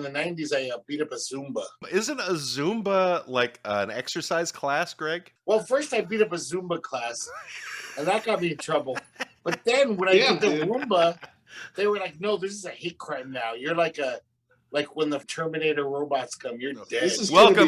in the 90s, I beat up a Zumba. Isn't a Zumba like an exercise class, Greg? Well, first I beat up a Zumba class, and that got me in trouble. But then when I did the Roomba, they were like, "No, this is a hate crime now. You're like when the Terminator robots come, you're dead." This is welcome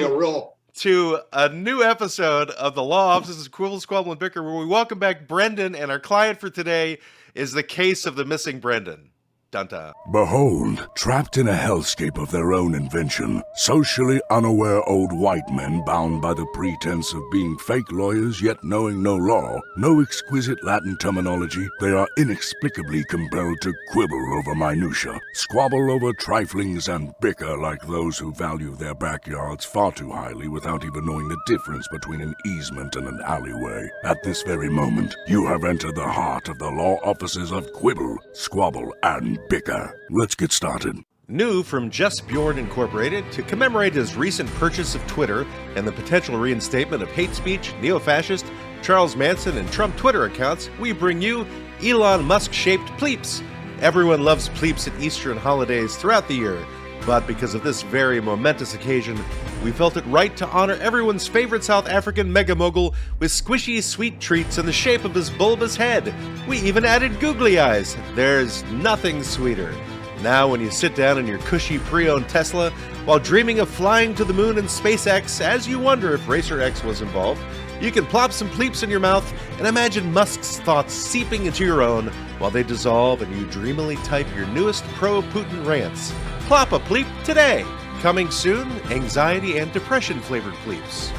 to a new episode of the Law Offices of Quibble, Squabble, and Bicker, where we welcome back Brendan, and our client for today is the case of the missing Brendan. Dun-dun. Behold, trapped in a hellscape of their own invention, socially unaware old white men bound by the pretense of being fake lawyers yet knowing no law, no exquisite Latin terminology, they are inexplicably compelled to quibble over minutia, squabble over triflings, and bicker like those who value their backyards far too highly without even knowing the difference between an easement and an alleyway. At this very moment, you have entered the heart of the law offices of Quibble, Squabble, and Bicker. Let's get started. New from Just Bjorn Incorporated, to commemorate his recent purchase of Twitter and the potential reinstatement of hate speech, neo-fascist, Charles Manson, and Trump Twitter accounts, we bring you Elon Musk-shaped Pleeps. Everyone loves Pleeps at Easter and holidays throughout the year, but because of this very momentous occasion, we felt it right to honor everyone's favorite South African mega mogul with squishy sweet treats in the shape of his bulbous head. We even added googly eyes. There's nothing sweeter. Now when you sit down in your cushy pre-owned Tesla while dreaming of flying to the moon in SpaceX, as you wonder if Racer X was involved, you can plop some Pleeps in your mouth and imagine Musk's thoughts seeping into your own while they dissolve and you dreamily type your newest pro-Putin rants. Plop a Pleep today. Coming soon, anxiety and depression flavored Pleeps.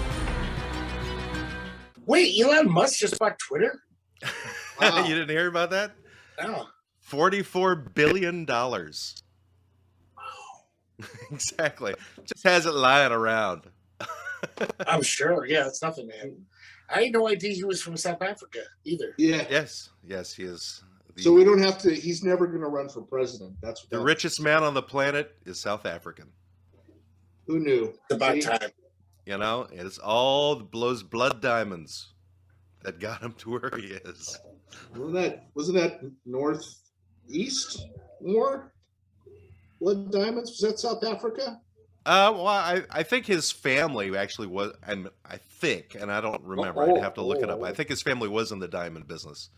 Wait, Elon Musk just bought Twitter? Wow. You didn't hear about that? No. $44 billion. Wow. Exactly. Just has it lying around. I'm sure. Yeah, it's nothing, man. I had no idea he was from South Africa either. Yeah. Yes, he is. So we don't have to. He's never going to run for president. That's what the richest man on the planet is South African. Who knew? It's about time. You know, it's all those blood diamonds that got him to where he is. Wasn't that Northeast War? Blood diamonds? Was that South Africa? Well, I think his family actually was, and I think, and I don't remember. I'd have to look it up. I think his family was in the diamond business.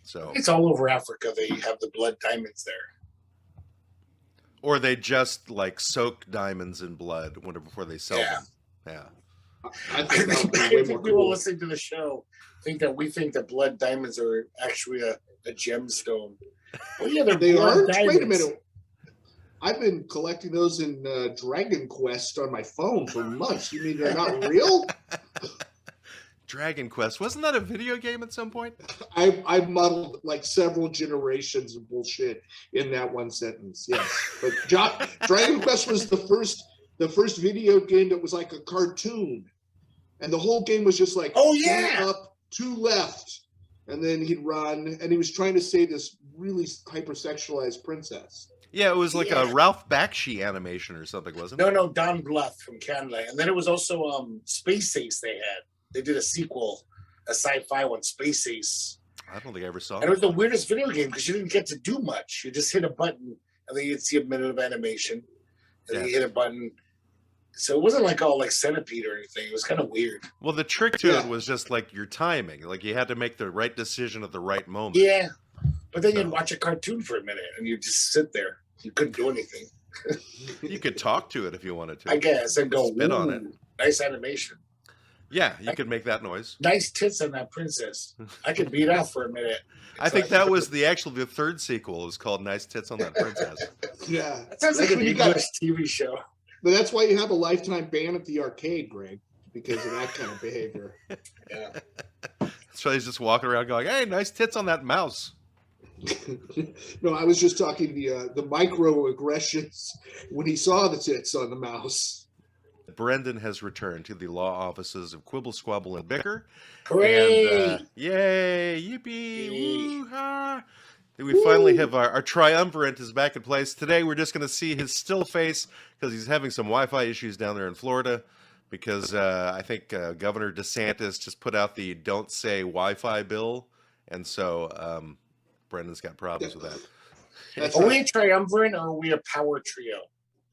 So it's all over Africa. They have the blood diamonds there. Or they just like soak diamonds in blood before they sell them. Yeah. I think people listening to the show think that blood diamonds are actually a gemstone. Well, yeah, they are. Wait a minute. I've been collecting those in Dragon Quest on my phone for months. You mean they're not real? Dragon Quest, wasn't that a video game at some point? I've muddled like several generations of bullshit in that one sentence. Yes, but Dragon Quest was the first video game that was like a cartoon, and the whole game was just like, two up, two left, and then he'd run, and he was trying to save this really hypersexualized princess. Yeah, it was like a Ralph Bakshi animation or something, wasn't it? No, Don Bluth from Canada, and then it was also Space Ace. They did a sequel, a sci-fi one, Space Ace. I don't think I ever saw it. And it was the weirdest video game because you didn't get to do much. You just hit a button, and then you'd see a minute of animation. And then you hit a button. So it wasn't like all like Centipede or anything. It was kind of weird. Well, the trick to it was just like your timing. Like you had to make the right decision at the right moment. Yeah. But then you'd watch a cartoon for a minute, and you'd just sit there. You couldn't do anything. You could talk to it if you wanted to. I guess. And go, spit on it. Nice animation. Yeah, you could make that noise. Nice tits on that princess. I could beat out for a minute. I think that was the third sequel. It was called Nice Tits on That Princess. Yeah. That sounds like an English TV show. But that's why you have a lifetime ban at the arcade, Greg, because of that kind of behavior. Yeah. So he's just walking around going, hey, nice tits on that mouse. No, I was just talking the microaggressions when he saw the tits on the mouse. Brendan has returned to the law offices of Quibble, Squabble, and Bicker. Hooray! And, yay! Yippee! Woo-ha! We finally have our triumvirate is back in place. Today we're just going to see his still face because he's having some Wi-Fi issues down there in Florida because I think Governor DeSantis just put out the Don't Say Wi-Fi bill. And so Brendan's got problems with that. Are we a triumvirate or are we a power trio?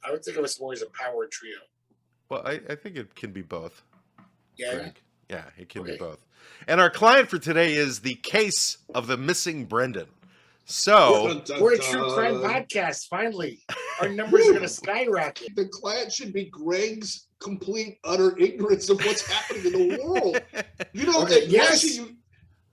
I would think of us more as a power trio. Well, I think it can be both. Yeah. Greg. Yeah, it can be Okay. both. And our client for today is the case of the missing Brendan. So We're a true crime podcast. Finally, our numbers are going to skyrocket. The client should be Greg's complete utter ignorance of what's happening in the world. You know Okay, that yes.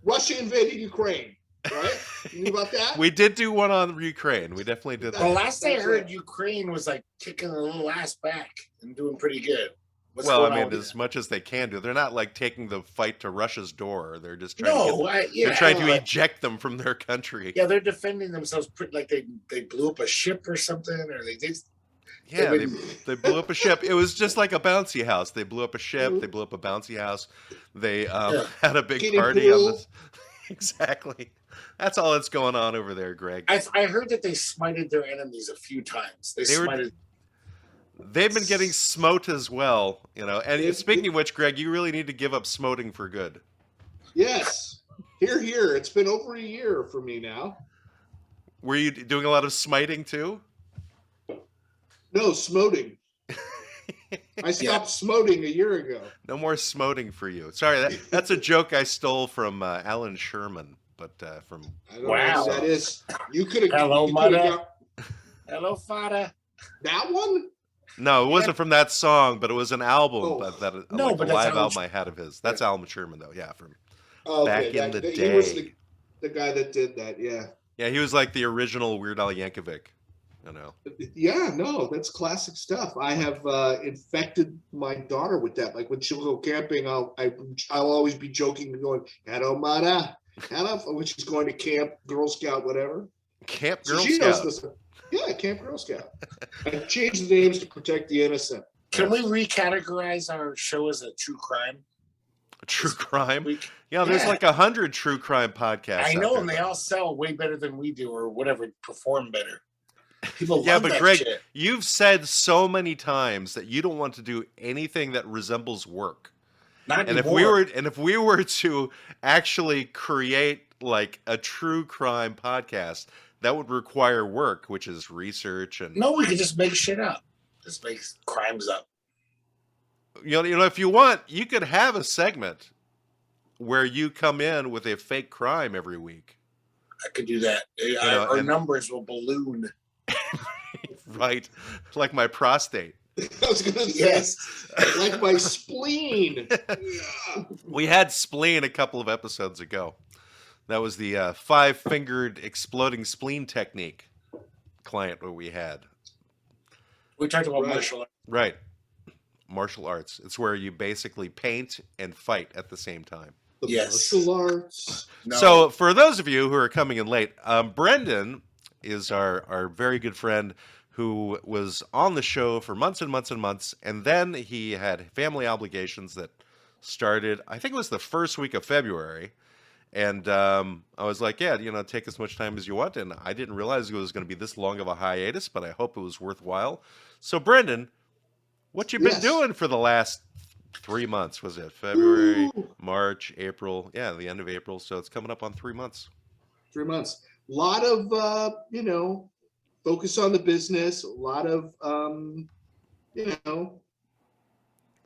Russia invaded Ukraine, right? You knew about that? we did do one on Ukraine. We definitely did The that. last I That's heard, right. Ukraine was like kicking a little ass back and doing pretty good. What's Well, going I on mean, with as that? much as they can do. They're not like taking the fight to Russia's door. They're just trying No, they're trying to like- eject them from their country. yeah, they're defending themselves pretty, like they blew up a ship or something, or they did. Yeah, They they blew up a ship. It was just like a bouncy house. They blew up a ship. They blew up a bouncy house. They had a big Kiddie party on pool. this. Exactly. That's all that's going on over there, Greg. I heard that they smited their enemies a few times. They They were- smited. They've been getting smote as well, you know. And It- speaking of which, Greg, you really need to give up smoting for good. Yes. Here. It's been over a year for me now. Were you doing a lot of smiting too? No, smoting. I stopped smoting a year ago. No more smoting for you. Sorry, that's a joke I stole from Alan Sherman, but from I don't know Wow. what that is. You could have. Hello, you mother. could've got Hello, Fada. that one. no, it wasn't from that song, but it was an album Oh. that No, like but a that's live Alan album I had of his. That's Alan Sherman though, yeah, from Oh, back okay, in the He was day. the guy that did that. Yeah. Yeah, he was like the original Weird Al Yankovic, you know. Yeah, no, that's classic stuff. I have infected my daughter with that. Like when she'll go camping, I'll always be joking and going, "Hello, Mara," when she's going to camp, Girl Scout, whatever. Camp So Girl she Scout. knows this. Yeah, Camp Girl Scout. I changed the names to protect the innocent. Can we recategorize our show as a true crime? True crime. We, Yeah, there's Yeah. like 100 true crime podcasts. I out know, there. and they all sell way better than we do, or whatever, perform better. People Yeah, love but that Greg, shit. you've said so many times that you don't want to do anything that resembles work. Not And anymore. if we were to actually create like a true crime podcast, that would require work, which is research and No, we could just make shit up. Just make crimes up. you know if you want, you could have a segment where you come in with a fake crime every week. I could do that. know, Our and- numbers will balloon. Right? Like my prostate. I was going to say, Yes. like my spleen. Yeah. We had spleen a couple of episodes ago. That was the five-fingered exploding spleen technique client that we had. We talked about Right. martial arts. Right. Martial arts. It's where you basically paint and fight at the same time. The Yes. martial arts. No. So for those of you who are coming in late, Brendan is our very good friend who was on the show for months and months and months. And then he had family obligations that started, I think it was the first week of February. And I was like, yeah, you know, take as much time as you want. And I didn't realize it was going to be this long of a hiatus, but I hope it was worthwhile. So, Brendan, what you been Yes. doing for the last 3 months? Was it February, Ooh. March, April? Yeah, the end of April. So it's coming up on 3 months. 3 months. A lot of, focus on the business. A lot of,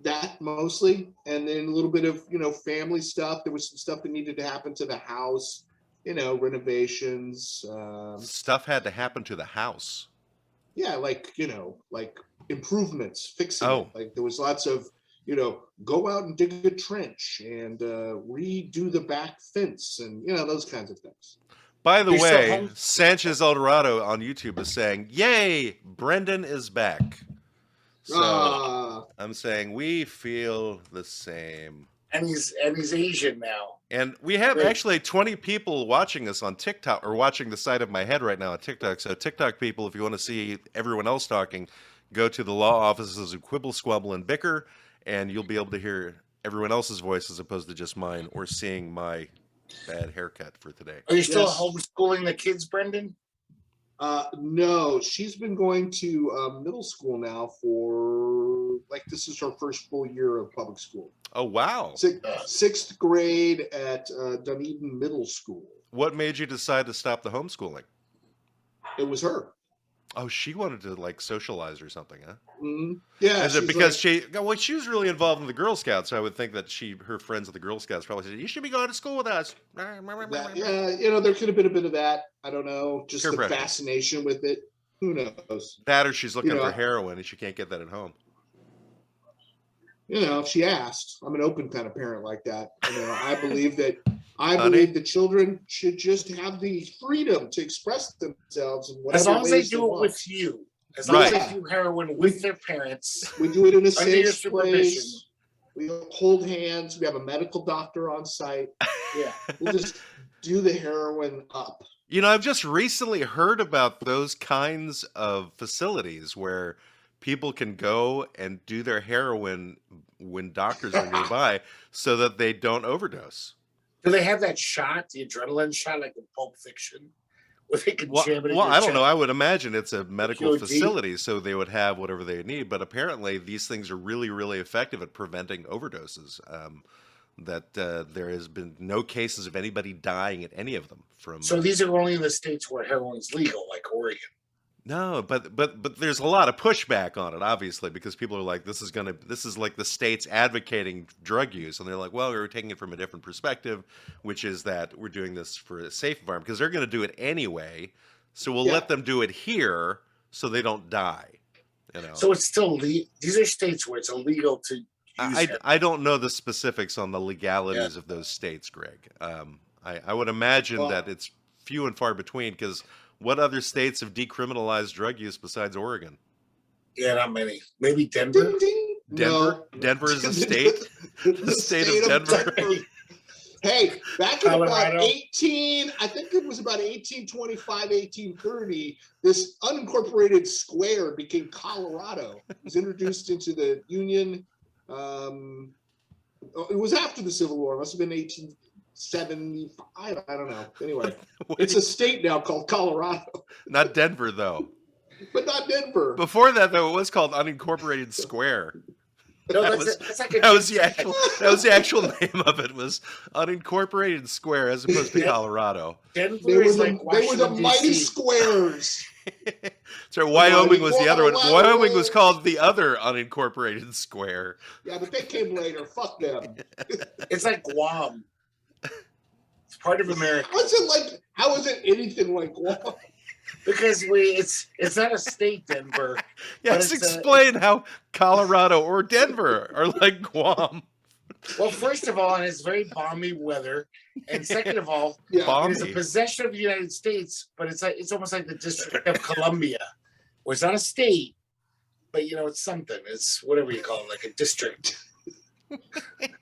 that mostly. And then a little bit of, family stuff. There was some stuff that needed to happen to the house, renovations. Stuff had to happen to the house. Yeah, like improvements, fixing Oh. it. Like there was lots of, go out and dig a trench and redo the back fence and, those kinds of things. By the You're still way, home? Sanchez Eldorado on YouTube is saying, yay, Brendan is back. So I'm saying we feel the same. and he's Asian now. And we have Great. actually 20 people watching us on TikTok, or watching the side of my head right now on TikTok. So TikTok people, if you want to see everyone else talking, go to the law offices of Quibble, Squabble, and Bicker, and you'll be able to hear everyone else's voice as opposed to just mine, or seeing my bad haircut for today. Are you still Yes. homeschooling the kids, Brendan? No, she's been going to middle school now for this is her first full year of public school. Oh, wow. Sixth grade at Dunedin Middle School. What made you decide to stop the homeschooling? It was her. Oh, she wanted to like socialize or something, huh? Mm-hmm. Yeah. Is it because she was really involved in the Girl Scouts? So I would think that her friends at the Girl Scouts probably said, "You should be going to school with us." Yeah, there could have been a bit of that. I don't know, just the fascination with it. Who knows? That or she's looking for heroin and she can't get that at home. If she asked, I'm an open kind of parent like that. I believe that the children should just have the freedom to express themselves in whatever as long as they do it want. With you. As long as they do heroin with their parents. We do it in a safe place. We hold hands. We have a medical doctor on site. Yeah, we'll just do the heroin up. I've just recently heard about those kinds of facilities where people can go and do their heroin when doctors are nearby so that they don't overdose. Do they have that shot, the adrenaline shot, like in Pulp Fiction? Where they can jam it in I don't know. I would imagine it's a medical facility, so they would have whatever they need. But apparently these things are really, really effective at preventing overdoses. There has been no cases of anybody dying at any of them. So these are only in the states where heroin's legal, like Oregon. No, but there's a lot of pushback on it, obviously, because people are like, this is like the states advocating drug use, and they're like, well, we're taking it from a different perspective, which is that we're doing this for a safe environment because they're going to do it anyway, so we'll let them do it here so they don't die. So it's still these are states where it's illegal to use I don't know the specifics on the legalities of those states, Greg. I would imagine that it's few and far between because. What other states have decriminalized drug use besides Oregon? Yeah, not many. Maybe Denver. Ding, ding. No. Denver is a state. The state of Denver. Hey, back in about I think it was about 1825, 1830, this unincorporated square became Colorado. It was introduced into the Union. It was after the Civil War. It must have been 1875. I don't know. Anyway, it's a state now called Colorado. Not Denver, though. But not Denver. Before that, though, it was called Unincorporated Square. No, that was the actual name of it. Was Unincorporated Square as opposed to Colorado. Denver they were the mighty squares. So Wyoming was the other one. Wyoming was called the other unincorporated square. Yeah, but they came later. Fuck them. It's like Guam. It's part of America. How is it anything like Guam? Because it's not a state, Denver. Yes, explain how Colorado or Denver are like Guam. Well, first of all, it has very balmy weather, and second of all, it is a possession of the United States. But it's almost like the District of Columbia, where it's not a state, but it's something. It's whatever you call it, like a district.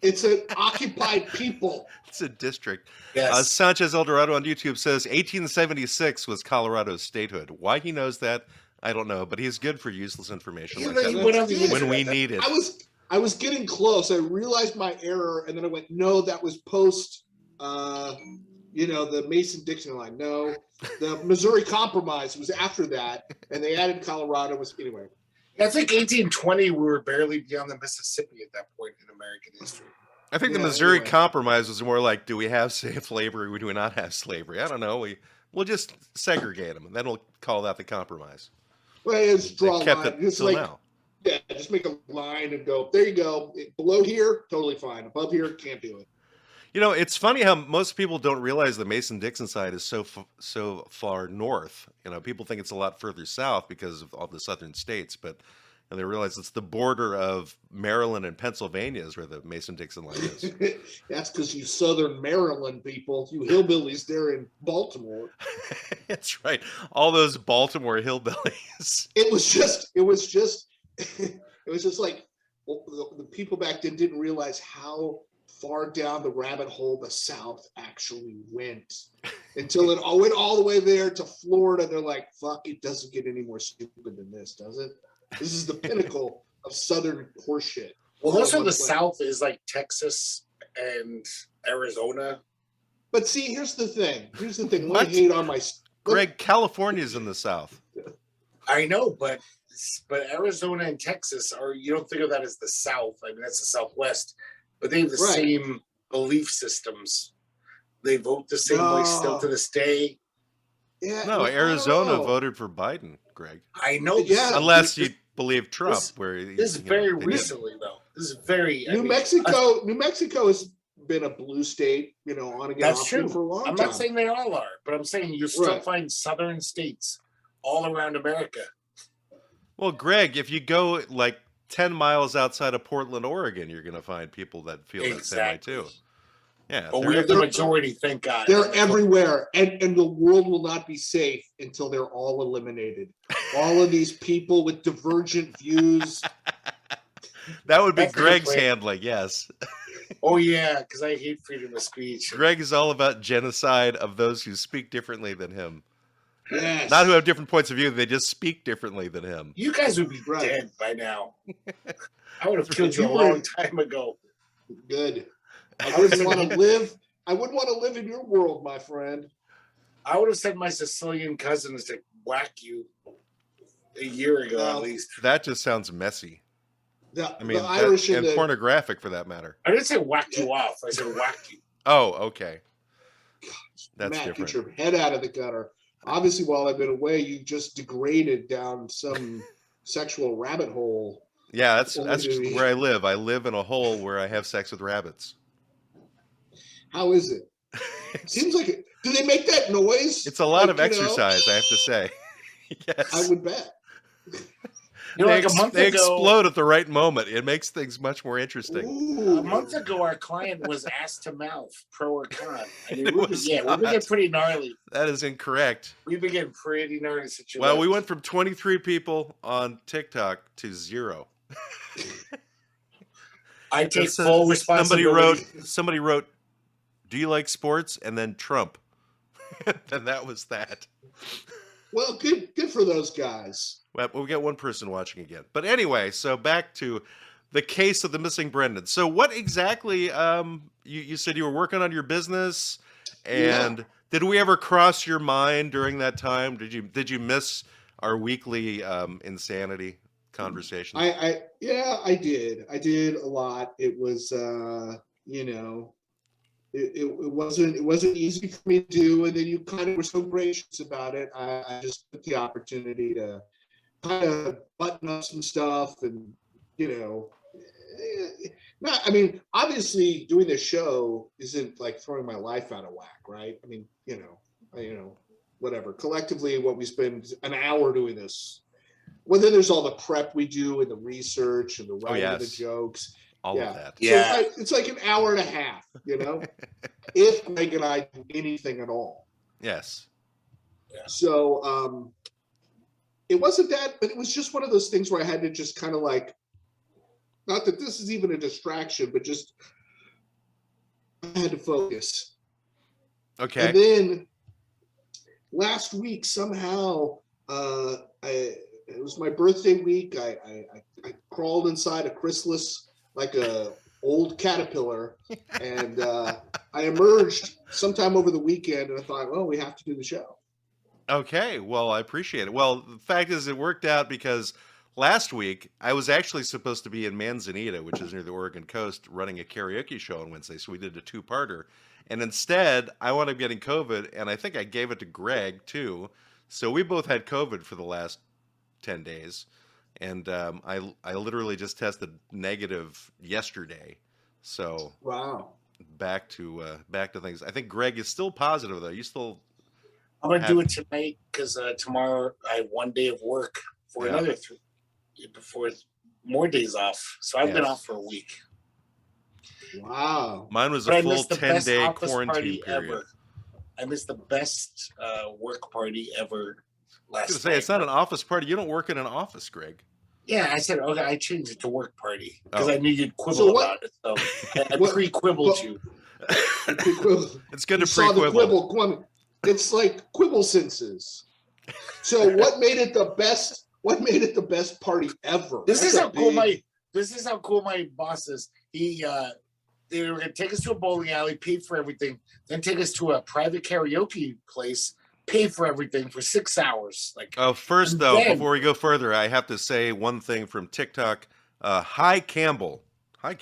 It's an occupied people. It's a district. Yes. Sanchez Eldorado on YouTube says 1876 was Colorado's statehood. Why he knows that, I don't know, but he's good for useless information like that when we need it. I was getting close. I realized my error, and then I went, no, that was post, the Mason-Dixon line. No, the Missouri Compromise was after that, and they added Colorado. Anyway. I think 1820, we were barely beyond the Mississippi at that point in American history. I think the Missouri Compromise was more like, do we have slavery or do we not have slavery? I don't know. We'll just segregate them, and then we'll call that the compromise. Well, it's draw a line. It's like, now. Yeah, just make a line and go, there you go. Below here, totally fine. Above here, can't do it. It's funny how most people don't realize the Mason-Dixon side is so far north. People think it's a lot further south because of all the southern states, but they realize it's the border of Maryland and Pennsylvania is where the Mason-Dixon line is. That's because you southern Maryland people, you hillbillies there in Baltimore. That's right. All those Baltimore hillbillies. It was just like the people back then didn't realize how far down the rabbit hole the South actually went until it went all the way there to Florida. They're like, fuck, it doesn't get any more stupid than this, does it? This is the pinnacle of Southern horseshit. Well, also the South is like Texas and Arizona. But see, here's the thing. What? I hate on my... Greg, California's in the South. I know, but Arizona and Texas you don't think of that as the South. I mean, that's the Southwest. But they have the same belief systems. They vote the same way still to this day. Yeah. No, Arizona voted for Biden. Greg. I know. Yeah. Unless you believe Trump, this, where this is very recently, though. This is very New Mexico has been a blue state, on again, that's off true. for a long time. I'm not saying they all are, but I'm saying you still Right. find southern states all around America. Well, Greg, if you go like 10 miles outside of Portland, Oregon, you're going to find people that feel that same way too. Yeah, But we're the majority, thank God. They're everywhere, and the world will not be safe until they're all eliminated. All of these people with divergent views. That would be That's Greg's handling, yes. Oh, yeah, because I hate freedom of speech. Greg is all about genocide of those who speak differently than him. Yes. Not who have different points of view, they just speak differently than him. You guys would be dead by now. I would have killed you a long time ago. Good. I wouldn't want to live. I wouldn't want to live in your world, my friend. I would have sent my Sicilian cousins to whack you a year ago, at least. That just sounds messy. The Irish and pornographic for that matter. I didn't say whack you off. I said whack you. Oh, okay. That's different. Get your head out of the gutter. Obviously, while I've been away, you just degraded down some sexual rabbit hole. Yeah, that's just where I live. I live in a hole where I have sex with rabbits. How is it? Seems like it. Do they make that noise? It's a lot of exercise, I have to say. Yes. I would bet. They explode at the right moment. It makes things much more interesting. Ooh. A month ago, our client was ass to mouth, pro or con. We've been getting pretty gnarly. That is incorrect. We've been getting pretty gnarly situations. Well, we went from 23 people on TikTok to 0. I take full responsibility. Somebody wrote, "Do you like sports?" and then Trump. And that was that. Well, good for those guys. Well, we got one person watching again. But anyway, so back to the case of the missing Brendan. So what exactly, you said you were working on your business, and did we ever cross your mind during that time? Did you miss our weekly insanity conversation? I did. I did a lot. It was, it wasn't easy for me to do, and then you kind of were so gracious about it. I just took the opportunity to kind of button up some stuff, and obviously doing this show isn't like throwing my life out of whack, right? I mean, whatever. Collectively, what we spend an hour doing this, well, then there's all the prep we do and the research and the writing of the jokes. All of that. Yeah. So it's like an hour and a half, if Greg and I do anything at all. Yes. Yeah. So it wasn't that, but it was just one of those things where I had to just kind of like, not that this is even a distraction, but just I had to focus. Okay. And then last week, somehow, it was my birthday week. I crawled inside a chrysalis like a old caterpillar, and I emerged sometime over the weekend, and I thought, well, we have to do the show. Okay, well, I appreciate it. Well, the fact is it worked out because last week I was actually supposed to be in Manzanita, which is near the Oregon coast, running a karaoke show on Wednesday, so we did a 2-parter. And instead, I wound up getting COVID, and I think I gave it to Greg, too. So we both had COVID for the last 10 days. And I literally just tested negative yesterday. So wow, back to things. I think Greg is still positive, though. You still... I'm going to do it tonight because tomorrow I have 1 day of work for another 3 before more days off. So I've been off for a week. Wow. Mine was a full 10-day quarantine period. Ever. I missed the best work party ever last night. I was going to say, it's not an office party. You don't work in an office, Greg. Yeah, I said, okay, I changed it to work party because I knew you'd quibble about it. So I pre-quibbled you. It's good to pre-quibble. It's like quibble senses. So what made it the best? What made it the best party ever? This is how cool my boss is. They were going to take us to a bowling alley, pay for everything, then take us to a private karaoke place, pay for everything for 6 hours. First though, before we go further, I have to say one thing from TikTok. Hi Campbell. I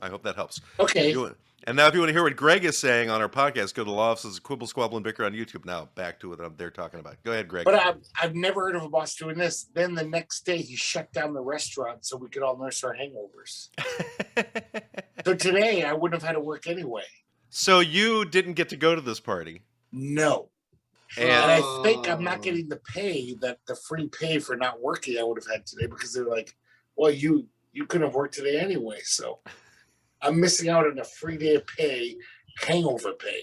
hope that helps. Okay. And And now if you want to hear what Greg is saying on our podcast, go to Law Offices Quibble, Squabble, and Bicker on YouTube. Now back to what they're talking about. Go ahead, Greg. But I've never heard of a boss doing this. Then the next day he shut down the restaurant so we could all nurse our hangovers. So today I wouldn't have had to work anyway. So you didn't get to go to this party? No. And I think I'm not getting the pay, that the free pay for not working I would have had today, because they're like, well, you couldn't have worked today anyway. So I'm missing out on a free day of pay, hangover pay.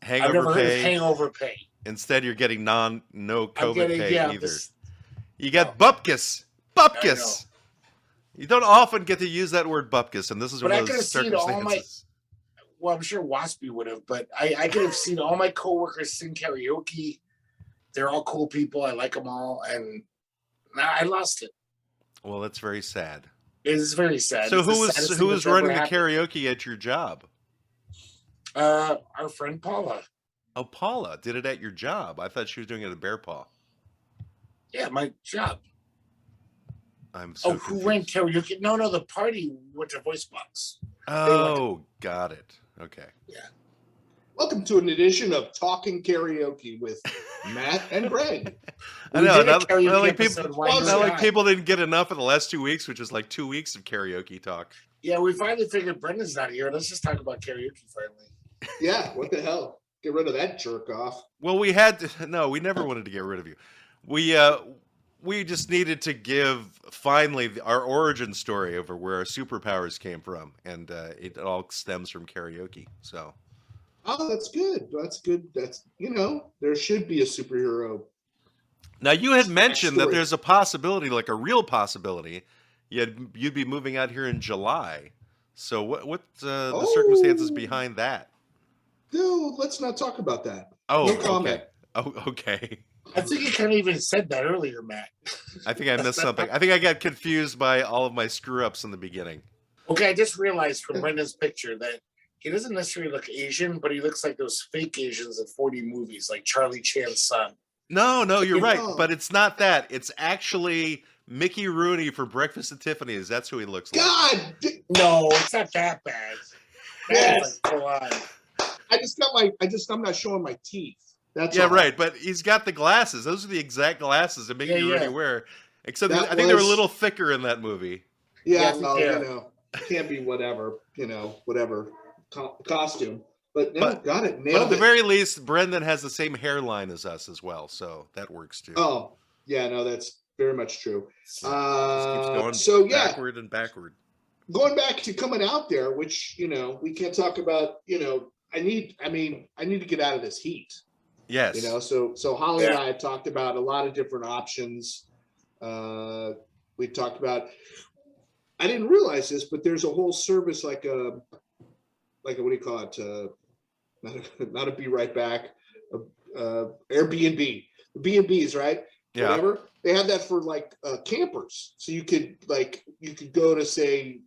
I've never heard of hangover pay. Instead, you're getting no COVID pay either. You got bupkis. You don't often get to use that word bupkis, and this is one of those circumstances. Well, I'm sure Waspy would have, but I could have seen all my coworkers sing karaoke. They're all cool people. I like them all, and I lost it. Well, that's very sad. It is very sad. So who was running the karaoke at your job? Our friend Paula. Oh, Paula did it at your job. I thought she was doing it at Bear Paw. Yeah, my job. I'm so who ran karaoke? No, the party went to Voice Box. Oh, got it. Okay. Yeah. Welcome to an edition of Talking Karaoke with Matt and Greg. I know. Like people didn't get enough in the last 2 weeks, which is like 2 weeks of karaoke talk. Yeah, we finally figured Brendan's not here. Let's just talk about karaoke finally. Yeah, what the hell? Get rid of that jerk off. Well, we never wanted to get rid of you. We just needed to give finally our origin story over where our superpowers came from, and it all stems from karaoke. So. Oh, that's good. That's good. That's, there should be a superhero. Now, you had mentioned that there's a possibility, like a real possibility, you'd be moving out here in July. So what the circumstances behind that? Dude, let's not talk about that. Oh, no comment. Okay. Oh, okay. I think you kind of even said that earlier, Matt. I think I missed something. I think I got confused by all of my screw-ups in the beginning. Okay, I just realized from Brendan's picture that he doesn't necessarily look Asian, but he looks like those fake Asians in 4D movies, like Charlie Chan's son. No, you're right. But it's not that. It's actually Mickey Rooney for Breakfast at Tiffany's. That's who he looks like. God! No, it's not that bad. Yes. Go on. I'm not showing my teeth. That's all. Right. Right. But he's got the glasses. Those are the exact glasses that Mickey Rooney wear. Except I think they were a little thicker in that movie. Yeah, can't be whatever, whatever costume. But got it. Nailed it. But at the very least, Brendan has the same hairline as us as well, so that works too. Oh, yeah, no, that's very much true. Just keeps going backward and backward. Going back to coming out there, which we can't talk about. I need to get out of this heat. Yes. So Holly and I have talked about a lot of different options. We talked about. I didn't realize this, but there's a whole service like a what do you call it? Not a Be Right Back. Airbnb. B&Bs, right? Yeah. Whatever. They have that for like campers. So you could go to say,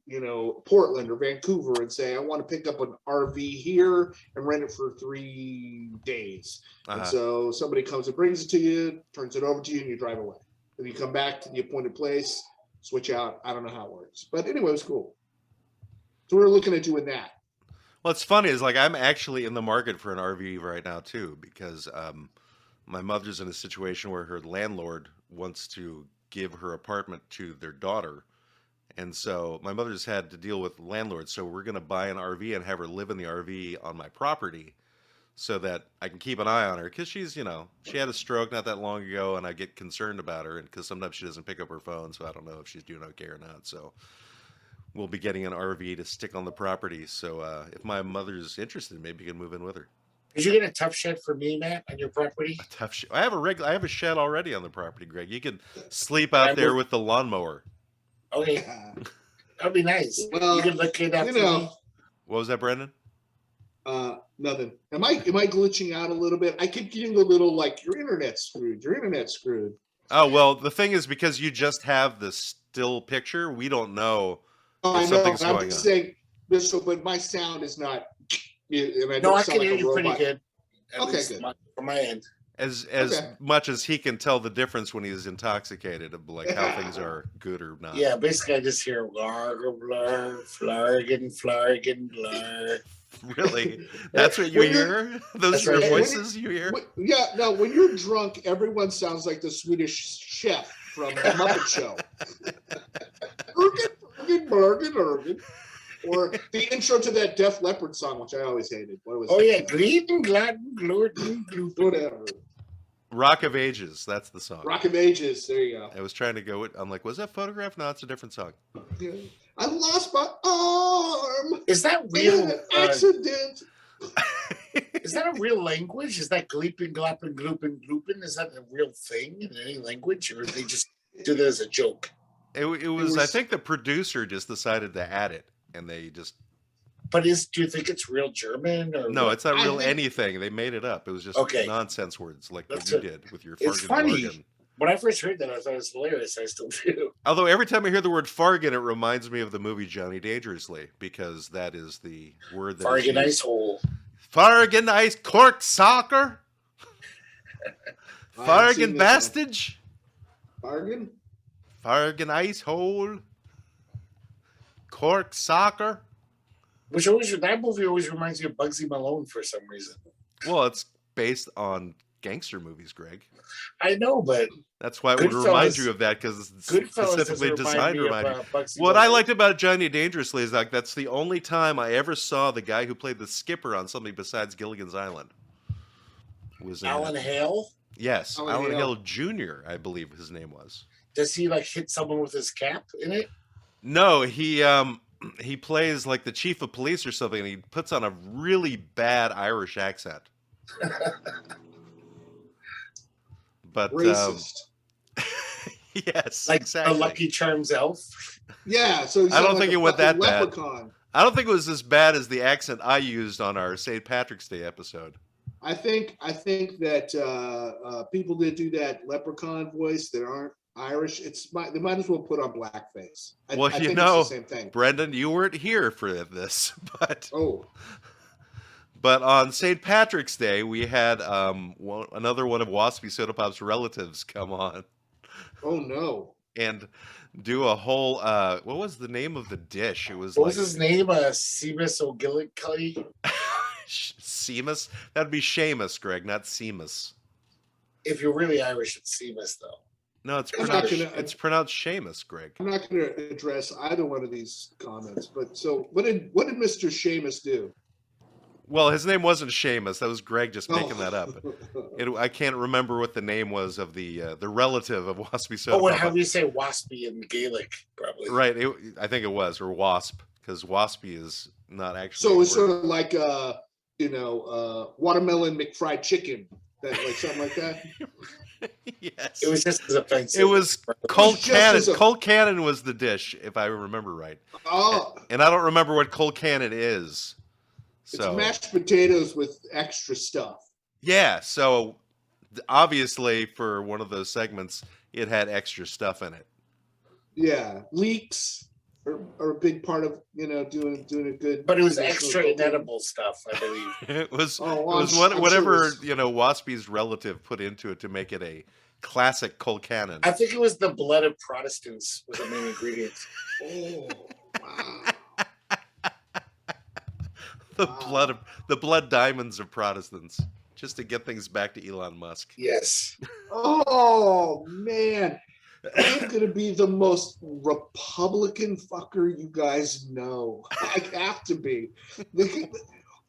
Portland or Vancouver and say, I want to pick up an RV here and rent it for 3 days. And so somebody comes and brings it to you, turns it over to you, and you drive away. Then you come back to the appointed place, switch out. I don't know how it works. But anyway, it was cool. So we were looking at doing that. Well, it's funny. It's like I'm actually in the market for an RV right now too, because my mother's in a situation where her landlord wants to give her apartment to their daughter. And so my mother's had to deal with landlords. So we're going to buy an RV and have her live in the RV on my property so that I can keep an eye on her. Because she's, she had a stroke not that long ago, and I get concerned about her. And because sometimes she doesn't pick up her phone, so I don't know if she's doing okay or not. So we'll be getting an RV to stick on the property. So if my mother's interested, maybe you can move in with her. Did you get a tough shed for me, Matt, on your property? A tough shed. I have a shed already on the property, Greg. You can sleep out there with the lawnmower. Okay, that'd be nice. Well, you can look it up. What was that, Brendan? Nothing. Am I glitching out a little bit? I keep getting a little like your internet's screwed. Your internet's screwed. Oh well, the thing is because you just have the still picture, we don't know if something's going on. I'm just saying this, but my sound is not. I can hear you pretty good. Okay, good. From my end. As Okay. much as he can tell the difference when he's intoxicated of like how things are good or not. Yeah, basically I just hear blarg, blur, flargen, flargen, blur. Really? That's what you When you're- hear? Those That's are right. voices you hear? Yeah, no, when you're drunk, everyone sounds like the Swedish chef from the Muppet Show. Ergen, bargen, ergen. Or the intro to that Def Leppard song, which I always hated. What was Oh it? yeah, gluten, gluten, gluten, gluten. Whatever. Rock of Ages, that's the song. Rock of Ages, there you go. I was trying to go with, I'm like, was that Photograph? No, it's a different song. Yeah. I lost my arm Is that in real? an accident. Is that a real language? Is that gleeping, glopping, glooping, glooping? Is that a real thing in any language, or they just do that as a joke? It was, I think the producer just decided to add it, and they just... But do you think it's real German? Or No, what? it's not I real think- anything. They made it up. It was just Okay. nonsense words like what That's you it. did with your It's fargan funny. bargain. When I first heard that, I thought it was hilarious. I still do. Although every time I hear the word fargan, it reminds me of the movie Johnny Dangerously, because that is the word that is Fargan used. ice hole. Fargan ice cork soccer. I haven't seen Fargan this bastage. Bargain? Fargan ice hole. Cork soccer. Which always that movie always reminds me of Bugsy Malone for some reason. Well, it's based on gangster movies, Greg. I know, but That's why it would remind Goodfellas- you of that, because it's Goodfellas specifically doesn't designed to remind you. Bugsy What I Malone. liked about Johnny Dangerously is like that's the only time I ever saw the guy who played the skipper on something besides Gilligan's Island. Was in Alan Hale. Yes, Alan Alan Hale. Hill Jr., I believe his name was. Does he like hit someone with his cap in it? No, he plays like the chief of police or something, and he puts on a really bad Irish accent. But Racist. yes, Like exactly. a Lucky Charms elf? Yeah, so I don't think it went that bad. Leprechaun. I don't think it was as bad as the accent I used on our St. Patrick's Day episode. I think that people that do that leprechaun voice that aren't Irish, they might as well put on blackface. Well, I you think know, it's the same thing. Brendan, you weren't here for this, but Oh, on St. Patrick's Day we had another one of Waspy Soda Pop's relatives come on oh no. and do a whole what was the name of the dish? It was What like was his name? Seamus O'Gillicuddy? Seamus. That'd be Seamus, Greg, not Seamus. If you're really Irish, it's Seamus, though. No, it's I'm not pronounced gonna- it's pronounced Seamus, Greg. I'm not going to address either one of these comments, but so what did Mr. Seamus do? Well, his name wasn't Seamus. That was Greg just making Oh. that up. I can't remember what the name was of the relative of Waspy Soda Oh, Pop. and how do you say waspy in Gaelic? Probably. Right, I think it was, or wasp, because waspy is not actually. So it's a word. sort of like watermelon McFried chicken, like something like that. Yes, It was just as offensive. It was Colt just Cannon. as a- Colt Cannon was the dish, if I remember right. Oh, And I don't remember what Colt Cannon is. it's So mashed potatoes with extra stuff. yeah, so obviously for one of those segments, it had extra stuff in it. Yeah, leeks are a big part of doing a good. But it was national extra cooking. inedible stuff, I believe. It was I'm whatever sure Waspy's relative put into it to make it a classic Colt Cannon. I think it was the blood of Protestants was the main ingredient. Oh, wow. The blood diamonds of Protestants, just to get things back to Elon Musk. Yes. Oh man, I'm gonna be the most Republican fucker you guys know. I have to be.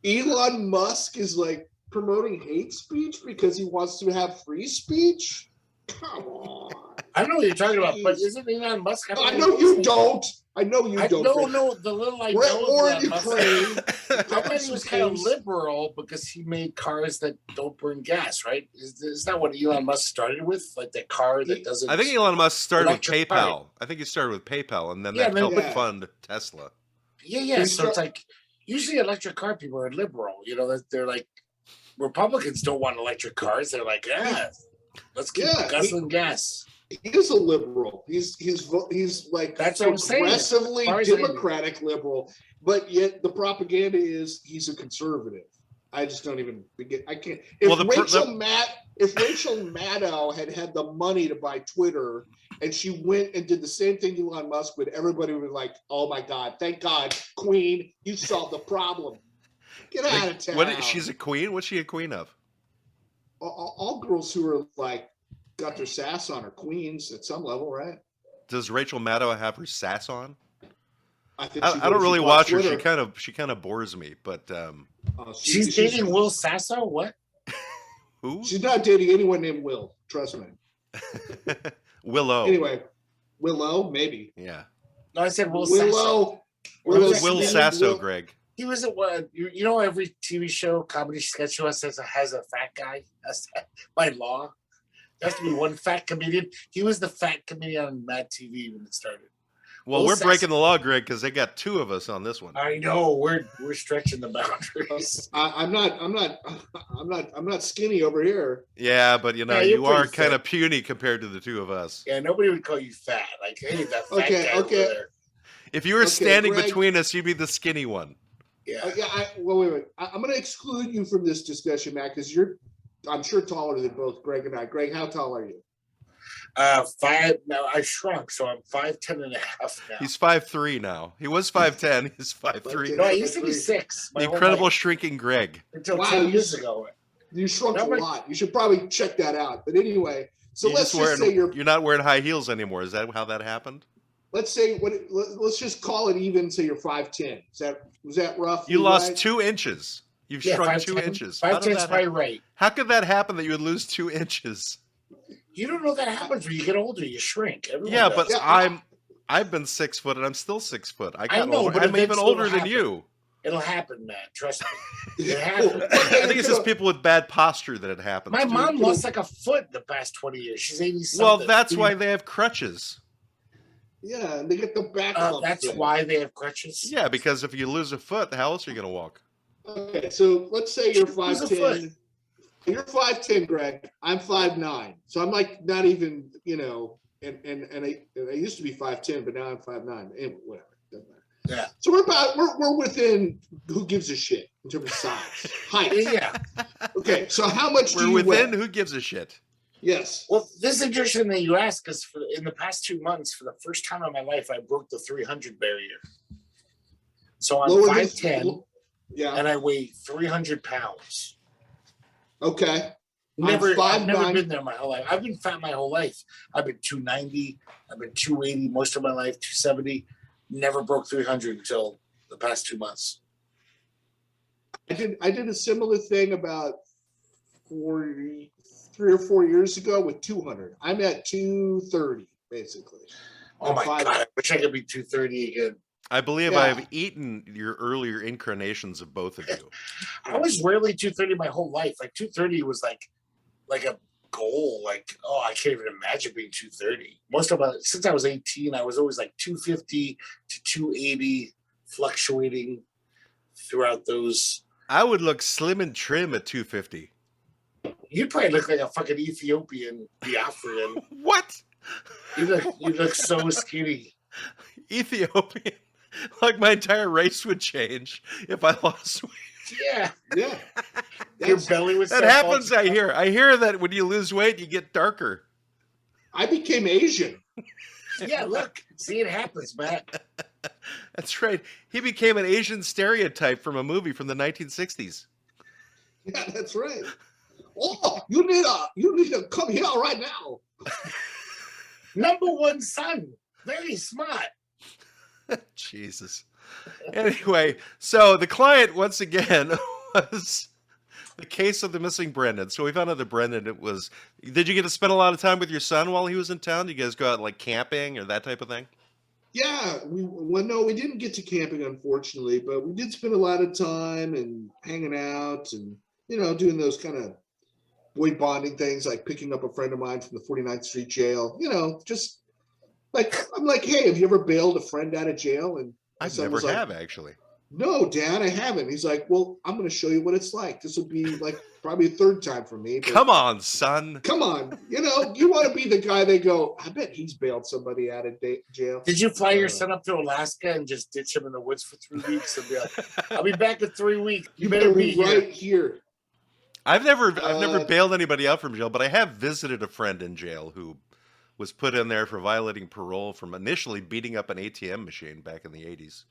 Elon Musk is like promoting hate speech because he wants to have free speech. Come on. I don't know what you're talking about, but isn't Elon Musk? I know you don't. I know you don't. No, the little I We're know at war of in Elon Musk. Ukraine. I bet he was kind of liberal because he made cars that don't burn gas, right? Is that what Elon Musk started with? Like the car that doesn't. I think Elon Musk started with Electric PayPal. car. I think he started with PayPal, and then Yeah, that then- helped Yeah. fund Tesla. Yeah. He's So it's like usually electric car people are liberal. They're like Republicans don't want electric cars. They're like, let's keep Yeah, guzzling gas. He is a liberal. He's like That's what I'm saying. progressively As far as I know. democratic liberal, but yet the propaganda is he's a conservative. I just don't even begin. I can't. Well, If Rachel Maddow had the money to buy Twitter and she went and did the same thing Elon Musk would, everybody would be like, "Oh my God, thank God, Queen, you solved the problem. Get out of town." She's a queen? What's she a queen of? All girls who are like got their sass on are queens at some level, right? Does Rachel Maddow have her sass on? I think I don't really watch her. She kind of bores me, but she's dating Will Sasso. What? Who? She's not dating anyone named Will. Trust me. Willow. Anyway, Willow, maybe. Yeah. No, I said Will Sasso. Will Sasso, Greg. He was at what? You know, every TV show, comedy sketch show has a fat guy. That's by law. There has to be one fat comedian. He was the fat comedian on Mad TV when it started. Well, we're breaking the law, Greg, because they got two of us on this one. I know we're stretching the boundaries. I'm not skinny over here. Yeah, but you know, you are kind of puny compared to the two of us. Yeah, nobody would call you fat. Like, hey, that fat guy over there. If you were standing Greg, between us, you'd be the skinny one. Yeah. Wait. I'm going to exclude you from this discussion, Matt, because I'm sure, taller than both Greg and I. Greg, how tall are you? 5. Now I shrunk, so I'm 5'10" and a half now. He's 5'3" now. He was 5'10". He's 5'3". No, I used to be 6. The incredible shrinking Greg. Until 2 years ago. You shrunk a lot. You should probably check that out. But anyway, so let's just say you're not wearing high heels anymore. Is that how that happened? Let's say let's just call it even. So you're 5'10". Was that rough? You lost 2 inches. You've shrunk 2 inches. 5'10" is probably right. How could that happen that you would lose 2 inches? You don't know that happens when you get older. You shrink. Everyone does. But I've been 6 foot and I'm still 6 foot. I know, but I'm even older than you. It'll happen, Matt. Trust me. It happens. I think it's just people with bad posture that it happens. My mom lost like a foot the past 20 years. She's 80-something. Well, that's why they have crutches. Yeah, and they get the back. That's why they have crutches. Yeah, because if you lose a foot, how else are you going to walk? Okay, so let's say you're 5'10". You're 5'10", Greg. I'm 5'9". So I'm like not even, and I used to be 5'10", but now I'm 5'9". Anyway, whatever. Doesn't matter. Yeah. So we're within who gives a shit in terms of size. Height. Yeah. Okay, so how much do you weigh? We're within weigh? Who gives a shit. Yes. Well, this is interesting that you ask, because in the past 2 months, for the first time in my life, I broke the 300 barrier. So I'm 5'10", and I weigh 300 pounds. Okay. I've never been there my whole life. I've been fat my whole life. I've been 290. I've been 280 most of my life, 270. Never broke 300 until the past 2 months. I did a similar thing about 3 or 4 years ago with 200. I'm at 230, basically. Oh my God. I wish I could be 230 again. I believe I've eaten your earlier incarnations of both of you. I was rarely 230 my whole life. Like 230 was like a goal. Like, I can't even imagine being 230. Since I was 18, I was always like 250 to 280, fluctuating throughout those. I would look slim and trim at 250. You'd probably look like a fucking Ethiopian Biafran. What? You look so skinny. Ethiopian? Like my entire race would change if I lost weight. Yeah. Your belly was. That happens. I hear that when you lose weight, you get darker. I became Asian. Yeah, look. See, it happens, Matt. That's right. He became an Asian stereotype from a movie from the 1960s. Yeah, that's right. Oh, you need to come here right now. Number one son. Very smart. Jesus. Anyway, so the client once again was the case of the missing Brendan. So we found out that Brendan, did you get to spend a lot of time with your son while he was in town? Did you guys go out like camping or that type of thing? Yeah, we didn't get to camping, unfortunately, but we did spend a lot of time and hanging out and, doing those kind of boy bonding things, like picking up a friend of mine from the 49th Street jail, just like, I'm like, hey, have you ever bailed a friend out of jail? And I never have, actually. no, Dad, I haven't. He's like, well, I'm going to show you what it's like. This will be like probably a third time for me. Come on, son. Come on. You want to be the guy they go, I bet he's bailed somebody out of jail. Did you fly your son up to Alaska and just ditch him in the woods for 3 weeks and be like, I'll be back in 3 weeks. You better be right here. I've never bailed anybody out from jail, but I have visited a friend in jail who was put in there for violating parole from initially beating up an ATM machine back in the 80s.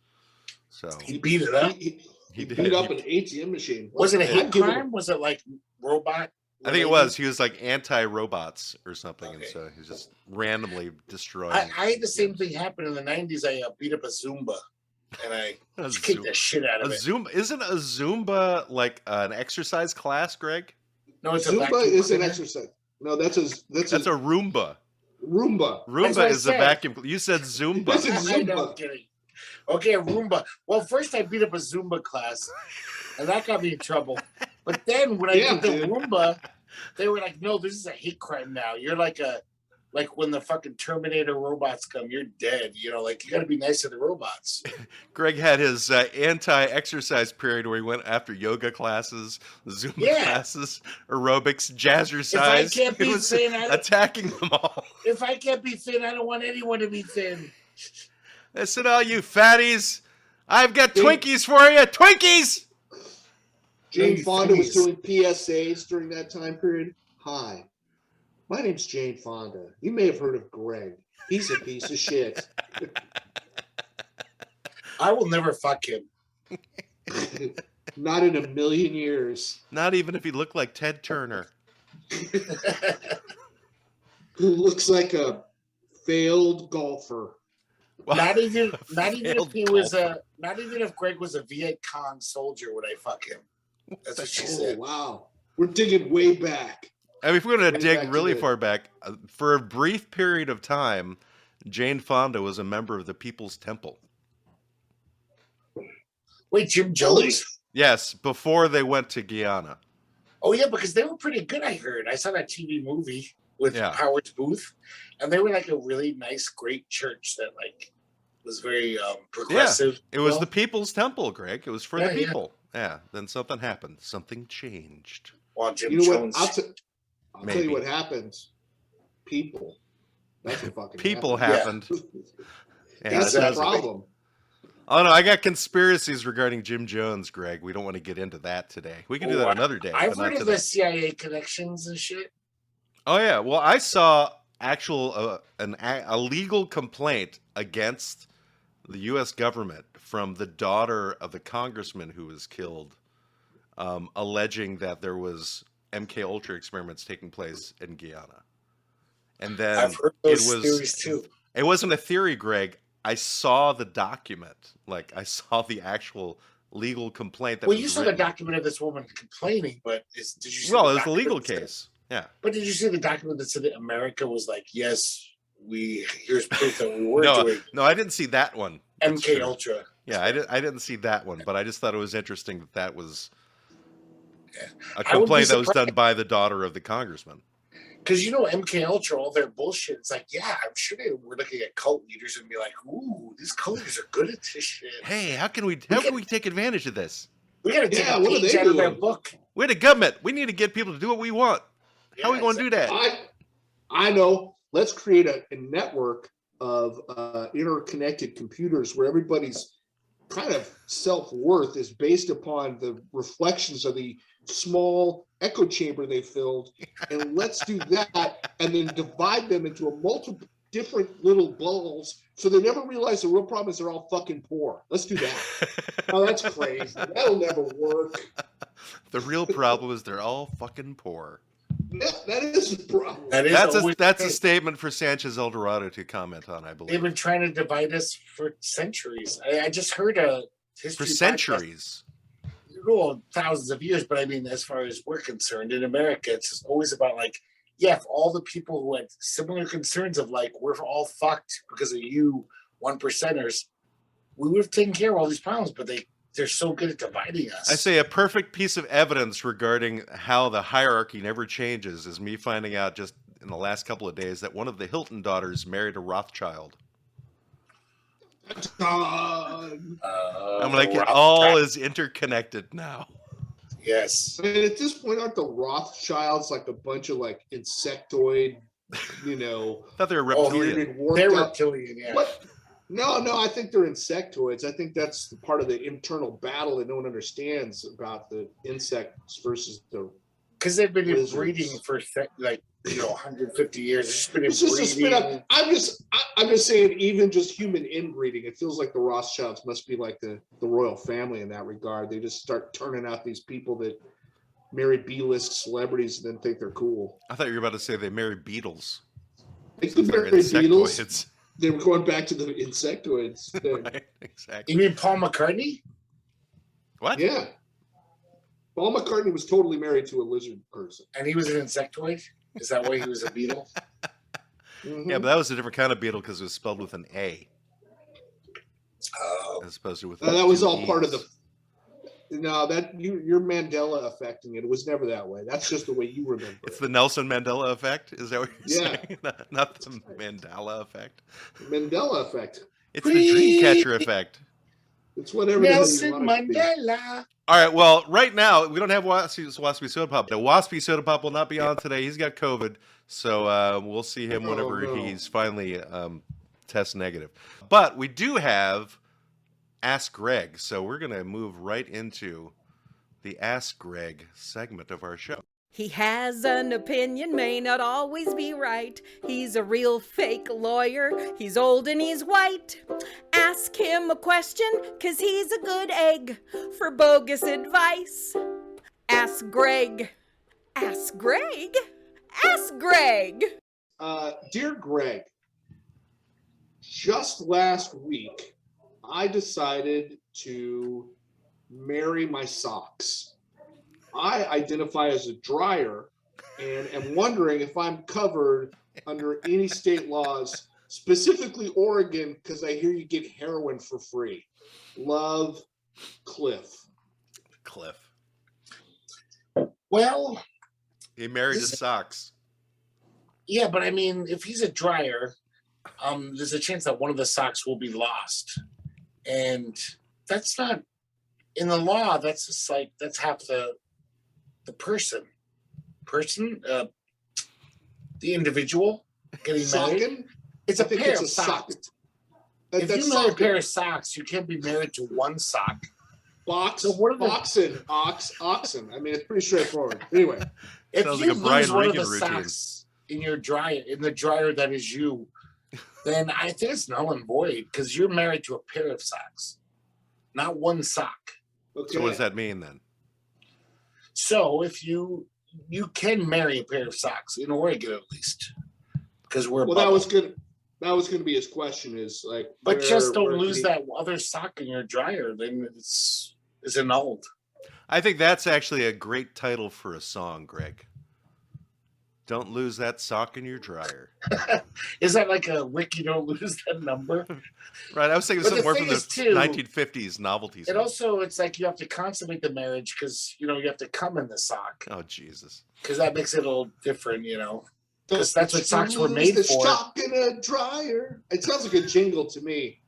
So he beat it up. He beat up an ATM machine. Was it a hate crime? Was it like robot? I think it was. He was like anti-robots or something, okay. And so he was just randomly destroying. I had the same thing happen in the 90s. I beat up a Zumba, and I kicked the shit out of it. Isn't a Zumba like an exercise class, Greg? No, it's Zumba is an exercise. No, that's a Roomba. Roomba is a vacuum. You said Zumba. This is Zumba. I know, kidding. Okay, a Roomba. Well, first I beat up a Zumba class, and that got me in trouble. But then when I did the Roomba, they were like, "No, this is a hate crime now. You're like when the fucking Terminator robots come, you're dead. You got to be nice to the robots." Greg had his anti-exercise period where he went after yoga classes, Zumba classes, aerobics, jazzercise. If I can't be thin, attacking them all. If I can't be thin, I don't want anyone to be thin. Listen, all you fatties, I've got Twinkies for you. Twinkies! Jane Fonda was doing PSAs during that time period. Hi, my name's Jane Fonda. You may have heard of Greg. He's a piece of shit. I will never fuck him. Not in a million years. Not even if he looked like Ted Turner. Who looks like a failed golfer. Not even if he was not even if Greg was a Viet Cong soldier would I fuck him. That's what she said. Wow. We're digging way back. I mean, if we're going to dig really far back, for a brief period of time, Jane Fonda was a member of the People's Temple. Wait, Jim Jones? Yes, before they went to Guyana. Oh, yeah, because they were pretty good, I heard. I saw that TV movie with Howard Booth, and they were like a really nice, great church that was very progressive. Yeah, it was the People's Temple, Greg. It was for the people. Yeah, then something happened. Something changed. Well, Jim Jones. What? I'll tell you what happens. People. That's what fucking people happened. That's the problem. Oh, no, I got conspiracies regarding Jim Jones, Greg. We don't want to get into that today. We can do that another day. I've heard of the CIA connections and shit. Oh, yeah. Well, I saw a legal complaint against the U.S. government from the daughter of the congressman who was killed, alleging that there was MK Ultra experiments taking place in Guyana. And then I've heard those theories too. It wasn't a theory, Greg. I saw the document. I saw the actual legal complaint. That you saw the document of this woman complaining, but did you see? Well, it was a legal case. Yeah. But did you see the document that said that America was like, yes, here's proof that we were doing? No, I didn't see that one. MK Ultra. Yeah, I didn't see that one, but I just thought it was interesting that was a complaint that was done by the daughter of the congressman. Because MK Ultra, all their bullshit. It's like, yeah, I'm sure they were looking at cult leaders and be like, "Ooh, these cult leaders are good at this shit." Hey, how can we take advantage of this? We got to take a page out of their book. We're the government. We need to get people to do what we want. How are we going to do that? I know. Let's create a network of interconnected computers where everybody's kind of self-worth is based upon the reflections of the small echo chamber they filled, and let's do that and then divide them into a multiple different little balls so they never realize the real problem is they're all fucking poor. Let's do that. Oh, that's crazy. That'll never work. The real problem is they're all fucking poor. That is the problem. That's a statement for Sanchez Eldorado to comment on, I believe. They've been trying to divide us for centuries. I just heard a history for centuries. Well, thousands of years, but I mean, as far as we're concerned, in America, it's just always about if all the people who had similar concerns of we're all fucked because of you 1%ers, we would have taken care of all these problems, but they're so good at dividing us. I say a perfect piece of evidence regarding how the hierarchy never changes is me finding out just in the last couple of days that one of the Hilton daughters married a Rothschild. I'm like, it all is interconnected now. Yes. And at this point, aren't the Rothschilds like a bunch of like insectoid, I thought they were reptilian. They're reptilian, yeah. What? No, I think they're insectoids. I think that's part of the internal battle that no one understands about the insects versus the. Because they've been lizards. Breeding for 150 years. It's just a spin up. I'm just saying, even just human inbreeding, it feels like the Rothschilds must be like the royal family in that regard. They just start turning out these people that marry B-list celebrities and then think they're cool. I thought you were about to say they marry beetles. They could marry beetles. They were going back to the insectoids. Right, exactly. You mean Paul McCartney? What? Yeah. Paul McCartney was totally married to a lizard person. And he was an insectoid? Is that why he was a beetle? Mm-hmm. Yeah, but that was a different kind of beetle because it was spelled with an A. As opposed to with that was all E's. part of the. No, that you're Mandela affecting it. It was never that way. That's just the way you remember. It's the Nelson Mandela effect. Is that what you're Yeah. saying? Not the Mandela effect. Mandela effect. It's the Dreamcatcher effect. It's whatever. Nelson Mandela. All right. Well, right now we don't have Waspy Soda Pop. The Waspy Soda Pop will not be on today. He's got COVID, so we'll see him whenever he's finally test negative. But we do have Ask Greg, so we're going to move right into the Ask Greg segment of our show. He has an opinion, may not always be right. He's a real fake lawyer. He's old and he's white. Ask him a question, 'cause he's a good egg for bogus advice. Ask Greg. Ask Greg. Ask Greg. Dear Greg, just last week, I decided to marry my socks. I identify as a dryer and am wondering if I'm covered under any state laws, specifically Oregon, because I hear you get heroin for free. Love, Cliff. Well, He married his socks. yeah, but I mean, if he's a dryer, there's a chance that one of the socks will be lost. And that's not, in the law, that's just like, that's half the person, the individual getting married. It's a pair of socks. If you marry a pair of socks, you can't be married to one sock. Oxen. I mean, it's pretty straightforward. Anyway, if Sounds you like a Brian lose one of Regan the routine. socks in your dryer, in the dryer that is you, then I think it's null and void because you're married to a pair of socks, not one sock. okay. So what does that mean then? So if you can marry a pair of socks in Oregon at least, because we're Well, that was good. That was going to be his question. Is like, but just don't lose that other sock in your dryer. Then it's annulled. I think that's actually a great title for a song, Greg. Don't lose that sock in your dryer. Is that like a Wiki don't lose that number? Right. I was thinking But something more the from thing the is, too, 1950s novelty song. It also, it's like you have to consummate the marriage because, you have to come in the sock Oh, Jesus. because that makes it a little different, because that's what socks were made the for. sock in a dryer. It sounds like a jingle to me.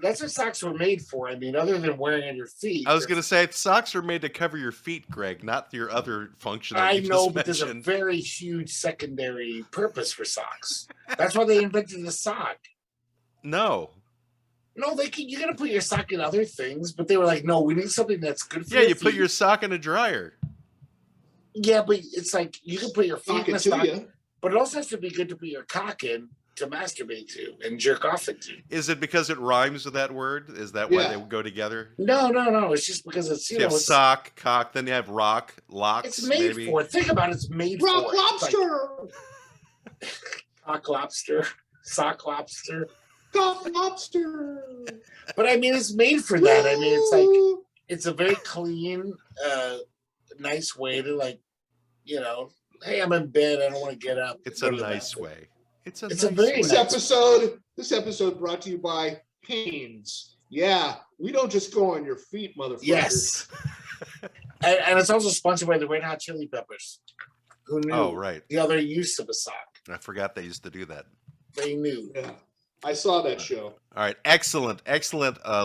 That's what socks were made for. I mean, other than wearing on your feet. I was going to say socks are made to cover your feet, Greg, not your other function that I you know, just but there's a mentioned. very huge secondary purpose for socks. That's why they invented the sock. No. No, you're gonna put your sock in other things, but they were like, no, we need something that's good for Yeah, your you put feet. your sock in a dryer. Yeah, but it's like you can put your feet Sock in it a to sock, you. but it also has to be good to put your cock in to masturbate to and jerk off into. Is it because it rhymes with that word? Is that why Yeah. they go together? No. It's just because it's So you have it's, sock, cock, then you have rock, locks, it's made maybe. for it. Think about it, it's made Rock for lobster. it. Cock lobster, sock lobster. Cock lobster. But I mean, it's made for that. I mean, it's like it's a very clean, nice way to hey, I'm in bed. I don't want to get up. It's Go a to the nice bathroom. way. It's a It's a nice very way. nice- This episode brought to you by Hanes. Yeah, we don't just go on your feet, motherfucker. Yes. and it's also sponsored by the Red Hot Chili Peppers. Who knew Oh, right. the other use of a sock? I forgot they used to do that. They knew. Yeah. I saw that show. All right, excellent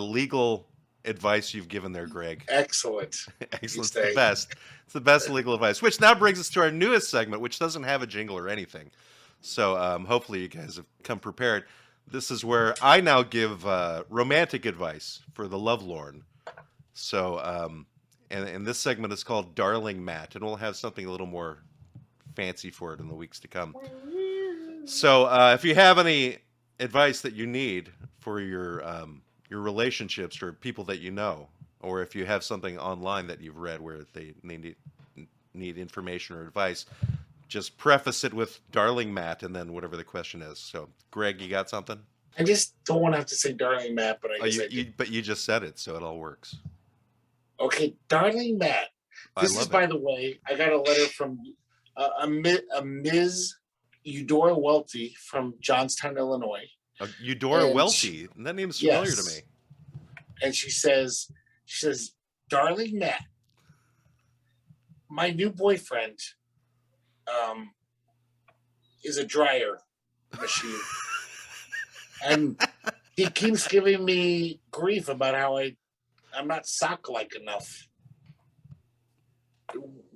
legal advice you've given there, Greg. Excellent. Excellent. It's the best. It's the best legal advice. Which now brings us to our newest segment, which doesn't have a jingle or anything. So hopefully you guys have come prepared. This is where I now give romantic advice for the lovelorn. So, and this segment is called Darling Matt, and we'll have something a little more fancy for it in the weeks to come. So, if you have any advice that you need for your relationships or people that you know, or if you have something online that you've read where they need information or advice, just preface it with Darling Matt and then whatever the question is. So, Greg, you got something? I just don't want to have to say Darling Matt, but but you just said it, so it all works. Okay, Darling Matt. This is, by the way, I got a letter from a Ms. Eudora Welty from Johnstown, Illinois. Eudora Welty? That name's familiar to me. And she says, Darling Matt, my new boyfriend is a dryer machine. And he keeps giving me grief about how I'm not sock-like enough.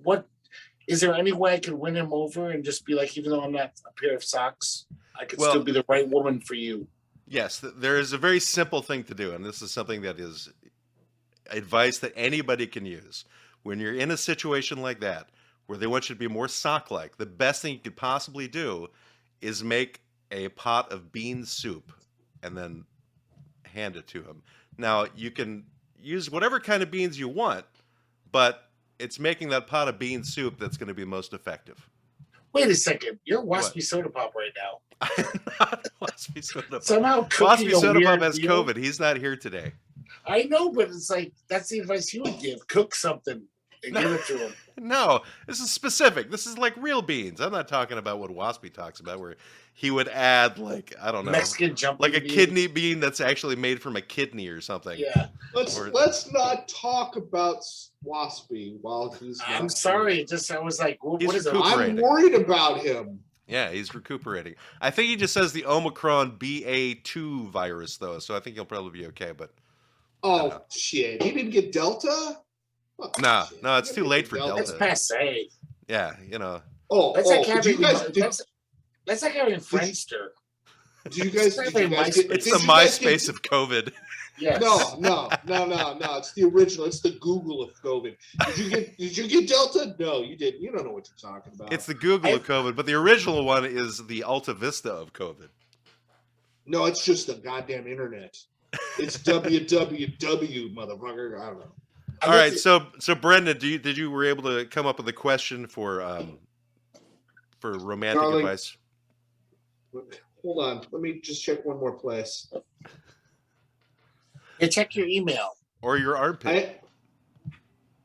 What is there any way I could win him over and just be like, even though I'm not a pair of socks, I could still be the right woman for you? Yes, there is a very simple thing to do, and this is something that is advice that anybody can use. When you're in a situation like that, where they want you to be more sock-like, the best thing you could possibly do is make a pot of bean soup and then hand it to him. Now, you can use whatever kind of beans you want, but it's making that pot of bean soup that's going to be most effective. Wait a second. You're Waspy Soda Pop right now. I'm not Waspy Soda Pop. Somehow Waspy Soda Pop has COVID. He's not here today. I know, but it's like, that's the advice you would give. Cook something and give it to him. No, this is specific. This is like real beans. I'm not talking about what Waspy talks about, where he would add, like, I don't know, Mexican jumping like a bean. kidney bean that's actually made from a kidney or something. Yeah. Let's not talk about Waspy while he's. I'm sorry. I was like, what is it? I'm worried about him. Yeah, he's recuperating. I think he just says the Omicron BA2 virus, though, so I think he'll probably be okay. But shit, he didn't get Delta. No, it's too late for Delta. It's passe. Yeah, you know. That's like having Friendster. Do you guys? It's the MySpace of COVID. Yes. No. It's the original. It's the Google of COVID. Did you get Delta? No, you didn't. You don't know what you're talking about. It's the Google of COVID, but the original one is the Alta Vista of COVID. No, it's just the goddamn internet. It's www, motherfucker. I don't know. All right, so Brendan, did you were able to come up with a question for romantic advice? Hold on, let me just check one more place. Hey, check your email or your armpit.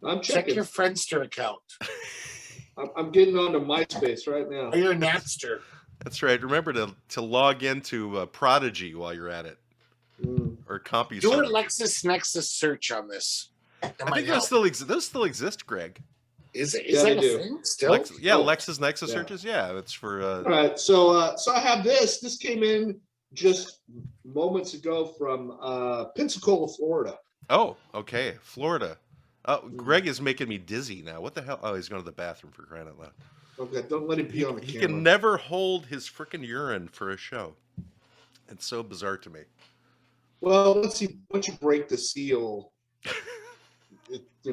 I'm checking. Check your Friendster account. I'm getting onto MySpace right now. Or your Napster. That's right. Remember to log into Prodigy while you're at it, or CompuServe. Do a LexisNexis search on this. I think those still exist, Greg. Is that a thing still? LexisNexis searches. Yeah, it's for. All right, so I have this. This came in just moments ago from Pensacola, Florida. Oh, okay, Florida. Greg is making me dizzy now. What the hell? Oh, he's going to the bathroom, for crying out loud. Okay, don't let him pee on the camera. He can never hold his freaking urine for a show. It's so bizarre to me. Well, let's see. Once you break the seal,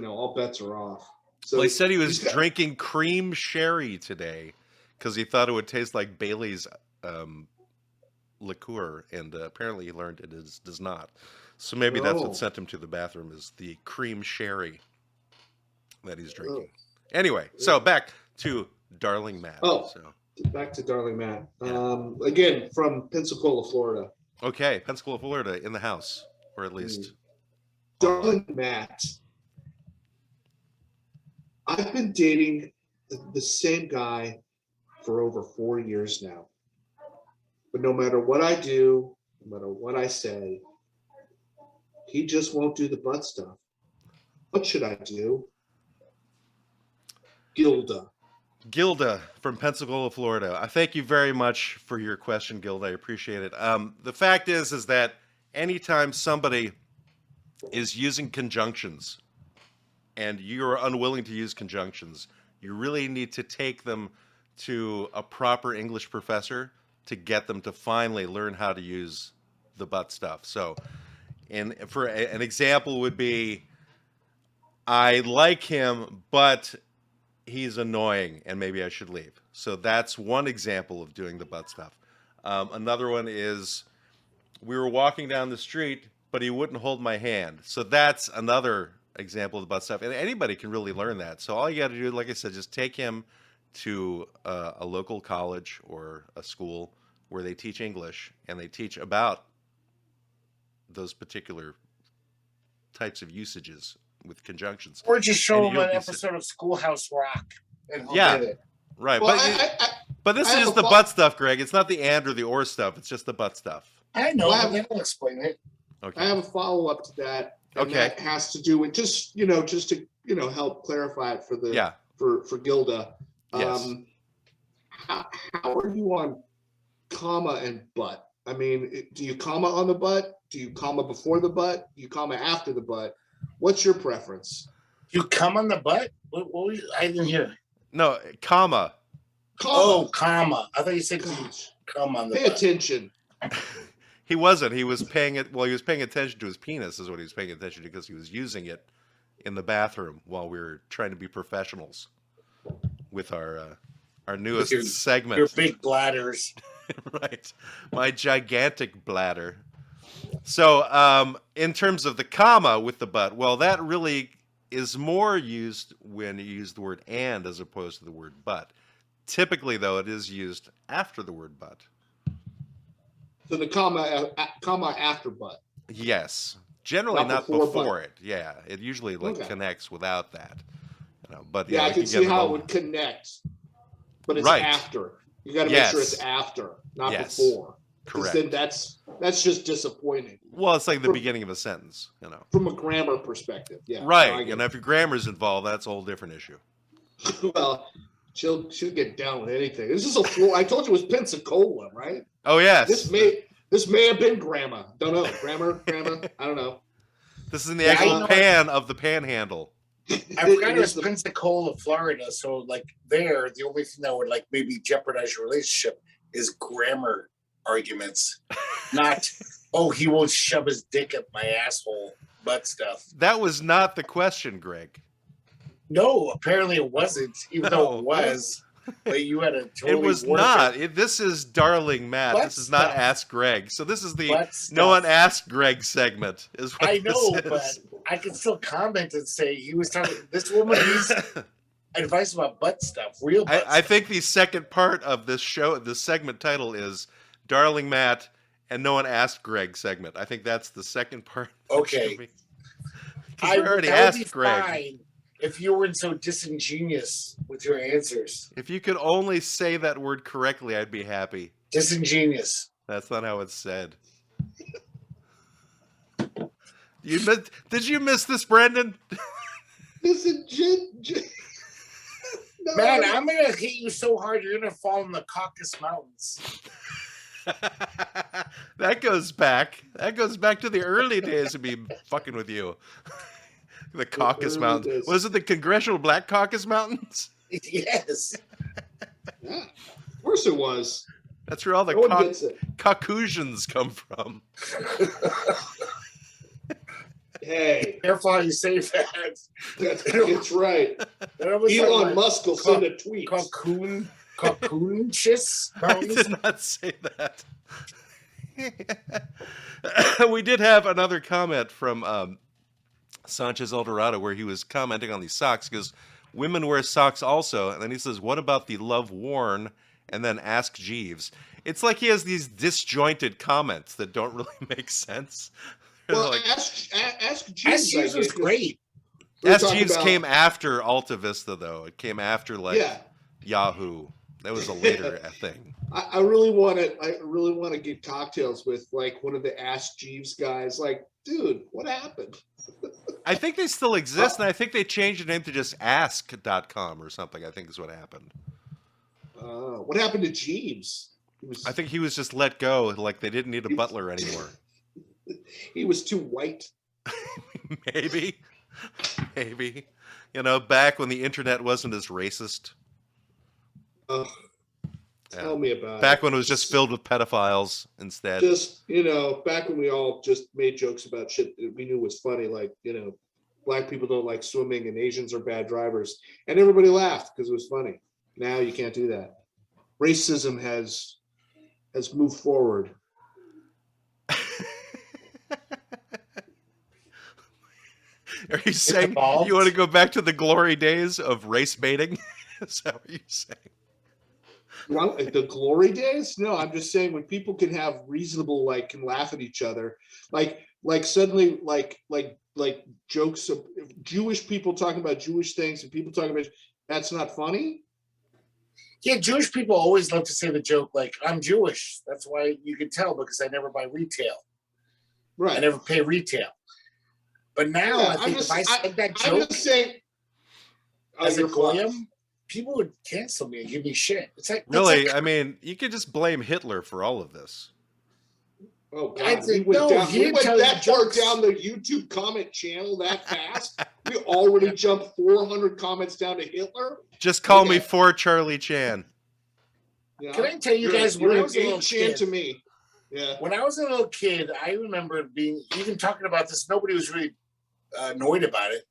all bets are off. So he said he was drinking cream sherry today because he thought it would taste like Bailey's liqueur, and apparently he learned it does not. So maybe that's what sent him to the bathroom, is the cream sherry that he's drinking. Anyway, so back to Darling Matt. Back to Darling Matt. Again, from Pensacola, Florida. Okay, Pensacola, Florida, in the house, or at least. Darling Matt, I've been dating the same guy for over 4 years now. But no matter what I do, no matter what I say, he just won't do the butt stuff. What should I do? Gilda. Gilda from Pensacola, Florida. I thank you very much for your question, Gilda. I appreciate it. The fact is that anytime somebody is using conjunctions and you're unwilling to use conjunctions, you really need to take them to a proper English professor to get them to finally learn how to use the but stuff. So, for an example would be, I like him, but he's annoying and maybe I should leave. So that's one example of doing the but stuff. Another one is, we were walking down the street, but he wouldn't hold my hand. So that's another example of the but stuff. And anybody can really learn that. So all you got to do, like I said, just take him to a local college or a school where they teach English and they teach about those particular types of usages with conjunctions. Or just show him an episode of Schoolhouse Rock and he'll get it. Right. Well, but this is just the but stuff, Greg. It's not the and or the or stuff. It's just the but stuff. I know, but they don't explain it. Okay. I have a follow-up to that. And Okay. that has to do with just to help clarify it for Gilda. Yes. How are you on comma and but? I mean, do you comma on the but? Do you comma before the but? Do you comma after the but? What's your preference? You come on the butt? What were you? I didn't hear. No, comma. Oh, comma. I thought you said Gosh, come on the pay butt. attention. He wasn't. He was paying it. Well, he was paying attention to his penis, is what he was paying attention to, because he was using it in the bathroom while we were trying to be professionals with our newest segment. Your big bladders. Right, my gigantic bladder. So, in terms of the comma with the but, well, that really is more used when you use the word and as opposed to the word but. Typically, though, it is used after the word but. So the comma after but. Yes, generally not before, before it. Yeah, it usually connects without that. But yeah, I can see how it would connect, but it's after. You got to make sure it's after, not before. Correct. Then that's just disappointing. Well, it's like the beginning of a sentence, From a grammar perspective, yeah. Right, and if your grammar's involved, that's a whole different issue. Well, she'll get down with anything. This is I told you it was Pensacola, right? Oh yes. This may have been grammar. Don't know. Grammar. I don't know. This is in the actual pan of the panhandle. I forgot it was Pensacola, Florida. So like there, the only thing that would like maybe jeopardize your relationship is grammar arguments, not he won't shove his dick up my asshole butt stuff. That was not the question, Greg. No, apparently it wasn't, even though it was. But you had a totally. It was not. This is Darling Matt. This is not Ask Greg. So this is the No One Asked Greg segment. Is what I know, this is. but I can still comment and say he was talking. This woman needs advice about butt stuff. Real butt I think the second part of this show, the segment title is Darling Matt and No One Asked Greg segment. I think that's the second part. Okay. I already asked Greg. Fine if you weren't so disingenuous with your answers. If you could only say that word correctly, I'd be happy. Disingenuous. That's not how it's said. Did you miss this, Brendan? Disingenuous. No. Man, I'm going to hit you so hard you're going to fall in the Caucasus Mountains. That goes back to the early days of me fucking with you. The Caucasus Mountains. Was it the Congressional Black Caucasus Mountains? Yes. Yeah, of course it was. That's where all the Caucasians come from. Hey. Careful how you say that. That's right. Elon Musk will send a tweet. Cocoonchus? I did not say that. We did have another comment from Sanchez Eldorado where he was commenting on these socks because women wear socks also. And then he says, what about the love worn? And then ask Jeeves. It's like he has these disjointed comments that don't really make sense. Well, like, ask Jeeves. Ask Jeeves was great. Ask Jeeves came after Alta Vista, though. It came after Yahoo. That was a later thing. I really want to get cocktails with like one of the Ask Jeeves guys. Like, dude, what happened? I think they still exist, and I think they changed the name to just ask.com or something, I think is what happened. What happened to Jeeves? I think he was just let go. Like they didn't need a butler anymore. He was too white. Maybe. You know, back when the internet wasn't as racist. Tell me about it. Back when it was just filled with pedophiles instead. Just, you know, back when we all just made jokes about shit that we knew was funny, like, you know, black people don't like swimming and Asians are bad drivers. And everybody laughed because it was funny. Now you can't do that. Racism has moved forward. Are you saying you want to go back to the glory days of race baiting? Is that what you're saying? Well, the glory days? No, I'm just saying when people can have reasonable, like, can laugh at each other, like suddenly, like jokes of Jewish people talking about Jewish things and people talking about that's not funny. Yeah, Jewish people always love to say the joke like, I'm Jewish. That's why you can tell because I never buy retail. Right. I never pay retail. But now I think if I said that joke, I'm just saying, as a goyim, people would cancel me and give me shit. It's like really. I mean, you could just blame Hitler for all of this. Oh God, we went that far down the YouTube comment channel that fast. We already jumped 400 comments down to Hitler. Just call me for Charlie Chan. Yeah. Can I tell you guys when I was a little kid? To me. Yeah. When I was a little kid, I remember even talking about this. Nobody was really annoyed about it,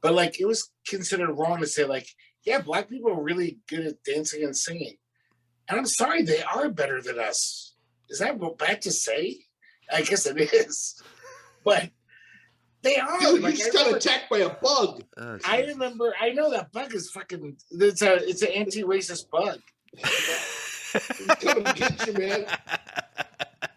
but like it was considered wrong to say like, yeah, black people are really good at dancing and singing, and I'm sorry, they are better than us. Is that bad to say? I guess it is, but they are. Dude, like, you just got attacked by a bug. I remember. I know that bug is fucking. It's an anti-racist bug. He's coming to get you, man.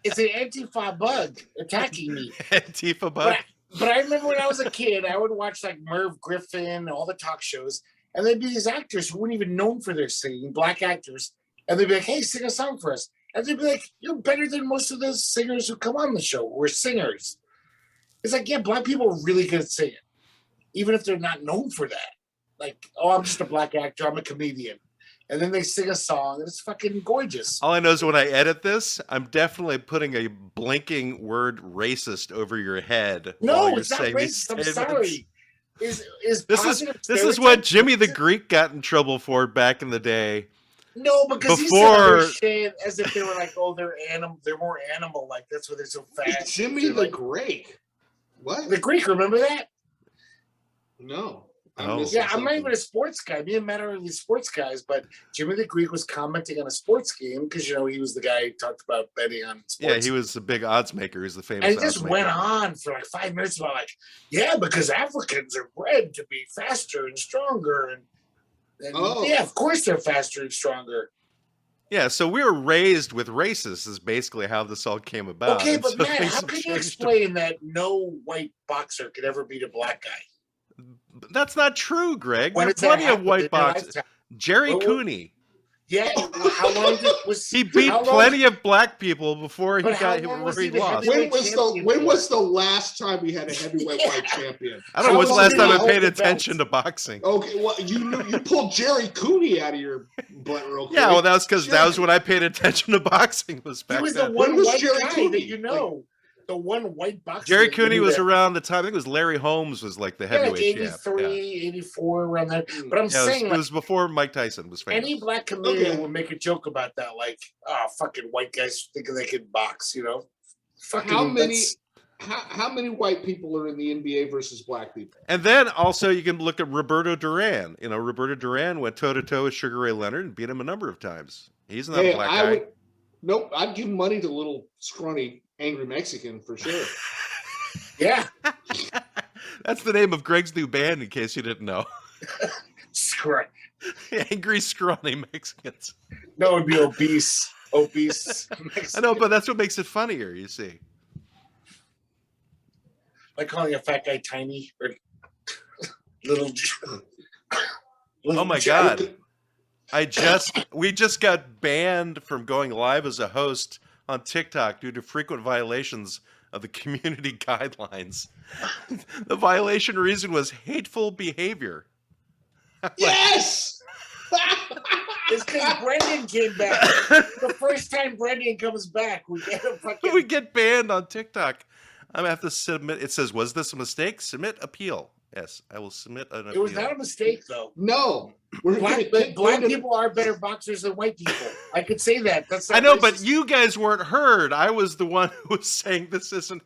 It's an Antifa bug attacking me. Antifa bug. But I remember when I was a kid, I would watch like Merv Griffin, all the talk shows, and there'd be these actors who weren't even known for their singing, black actors, and they'd be like, "Hey, sing a song for us," and they'd be like, "You're better than most of the singers who come on the show. We're singers." It's like, yeah, black people are really good at singing, even if they're not known for that. Like, oh, I'm just a black actor. I'm a comedian. And then they sing a song, and it's fucking gorgeous. All I know is when I edit this, I'm definitely putting a blinking word "racist" over your head. No, it's not racist. I'm sorry. This is what Jimmy the Greek got in trouble for back in the day. No, because he said other shit as if they were like, oh, they're more animal like. That's why they're so fast. Jimmy the Greek. What? The Greek? Remember that? No. I'm not even a sports guy. Me and Matt are these sports guys, but Jimmy the Greek was commenting on a sports game because he was the guy who talked about betting on sports. Yeah, he was a big odds maker. He's the famous. And he just went on for like 5 minutes about like, yeah, because Africans are bred to be faster and stronger, and yeah, of course they're faster and stronger. Yeah, so we were raised with racists is basically how this all came about. Okay, but Matt, how can you explain that no white boxer could ever beat a black guy? That's not true, Greg. There's plenty of white boxers. Jerry Cooney. Yeah, how long was he beat plenty of black people before he lost? When was the last time we had a heavyweight white champion? I don't know. When's the last time I paid attention to boxing? Okay, well, you pulled Jerry Cooney out of your butt real quick. Yeah, well, that was because that was when I paid attention to boxing. Was back he was then. The one white guy that you know. The one white boxer. Jerry Cooney was around the time. I think it was Larry Holmes was like the heavyweight champ. 83, 84, around that. But I'm saying it was before Mike Tyson was famous. Any black comedian would make a joke about that, like, oh, fucking white guys thinking they can box, Fucking how many white people are in the NBA versus black people? And then also you can look at Roberto Duran. Roberto Duran went toe to toe with Sugar Ray Leonard and beat him a number of times. He's not a black guy. I'd give money to little scrawny angry Mexican for sure. Yeah. That's the name of Greg's new band, in case you didn't know. Angry scrawny Mexicans. No, it'd be obese Mexicans. I know, but that's what makes it funnier, you see. Like calling a fat guy tiny or little. Oh my God. We just got banned from going live as a host on TikTok due to frequent violations of the community guidelines. The violation reason was hateful behavior. Yes! It's because Brendan came back. The first time Brendan comes back, we get a fucking... We get banned on TikTok. I'm going to have to submit. It says, was this a mistake? Submit appeal. Yes, I will submit an appeal. It was not a mistake, though. No. Black people are better boxers than white people. I could say that. That's not I know, racist. but you guys weren't heard. I was the one who was saying this isn't...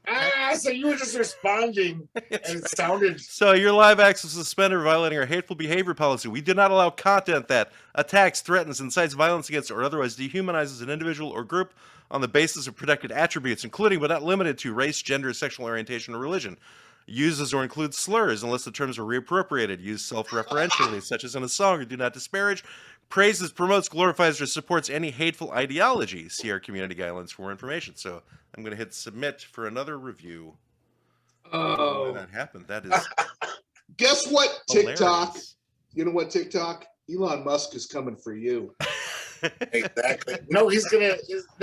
So you were just responding, and it sounded... So your live access is suspended for violating our hateful behavior policy. We do not allow content that attacks, threatens, incites violence against, or otherwise dehumanizes an individual or group on the basis of protected attributes, including but not limited to race, gender, sexual orientation, or religion. Uses or includes slurs unless the terms are reappropriated. Use self-referentially, such as in a song, or do not disparage. Praises, promotes, glorifies, or supports any hateful ideology. See our community guidelines for more information. So I'm going to hit submit for another review. Oh, that happened. That is. Guess what, hilarious. TikTok? You know what, TikTok? Elon Musk is coming for you. Exactly. No, he's gonna.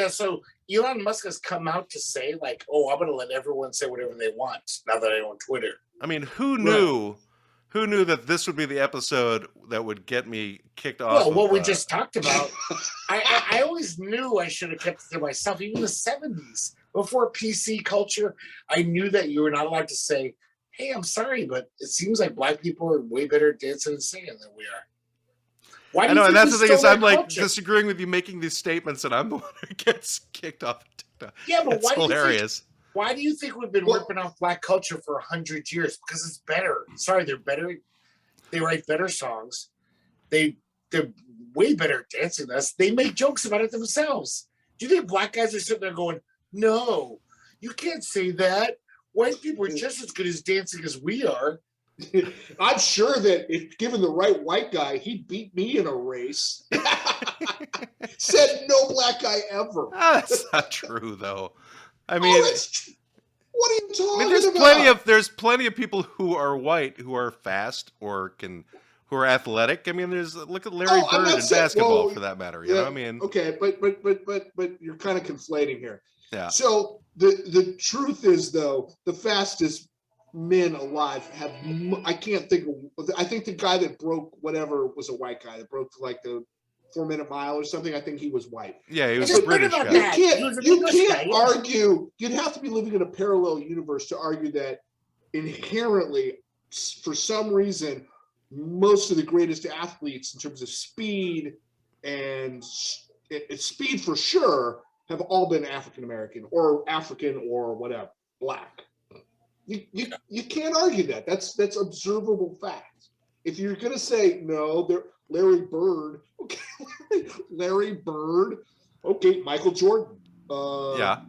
So Elon Musk has come out to say, like, "Oh, I'm gonna let everyone say whatever they want now that I own Twitter." I mean, who knew? Right. Who knew that this would be the episode that would get me kicked off? Well, what we just talked about. I always knew I should have kept it to myself. Even the 70s, before PC culture, I knew that you were not allowed to say, "Hey, I'm sorry, but it seems like black people are way better at dancing and singing than we are." Why do I know, and that's the thing is, I'm like culture? disagreeing with you making these statements, and I'm the one who gets kicked off TikTok. Yeah, but it's hilarious. Why do you think we've been ripping off black culture for 100 years? Because it's better. Sorry, they're better. They write better songs. They're way better at dancing than us. They make jokes about it themselves. Do you think black guys are sitting there going, "No, you can't say that. White people are just as good as dancing as we are." I'm sure that if given the right white guy, he'd beat me in a race. Said no black guy ever. That's not true, though. I mean, what are you talking about? There's plenty of people who are white who are fast or who are athletic. I mean, look at Larry Bird in basketball, for that matter. You know what I mean? Okay, but you're kind of conflating here. Yeah. So the truth is, though, the fastest men alive have, I can't think of, I think the guy that broke whatever was a white guy that broke like the 4-minute mile or something. I think he was white. Yeah, he was a British guy. You can't argue. You'd have to be living in a parallel universe to argue that inherently, for some reason, most of the greatest athletes in terms of speed and speed for sure have all been African American or African or whatever, black. You can't argue that. That's observable fact. If you're gonna say no, Larry Bird, okay, Larry Bird, okay, Michael Jordan, yeah,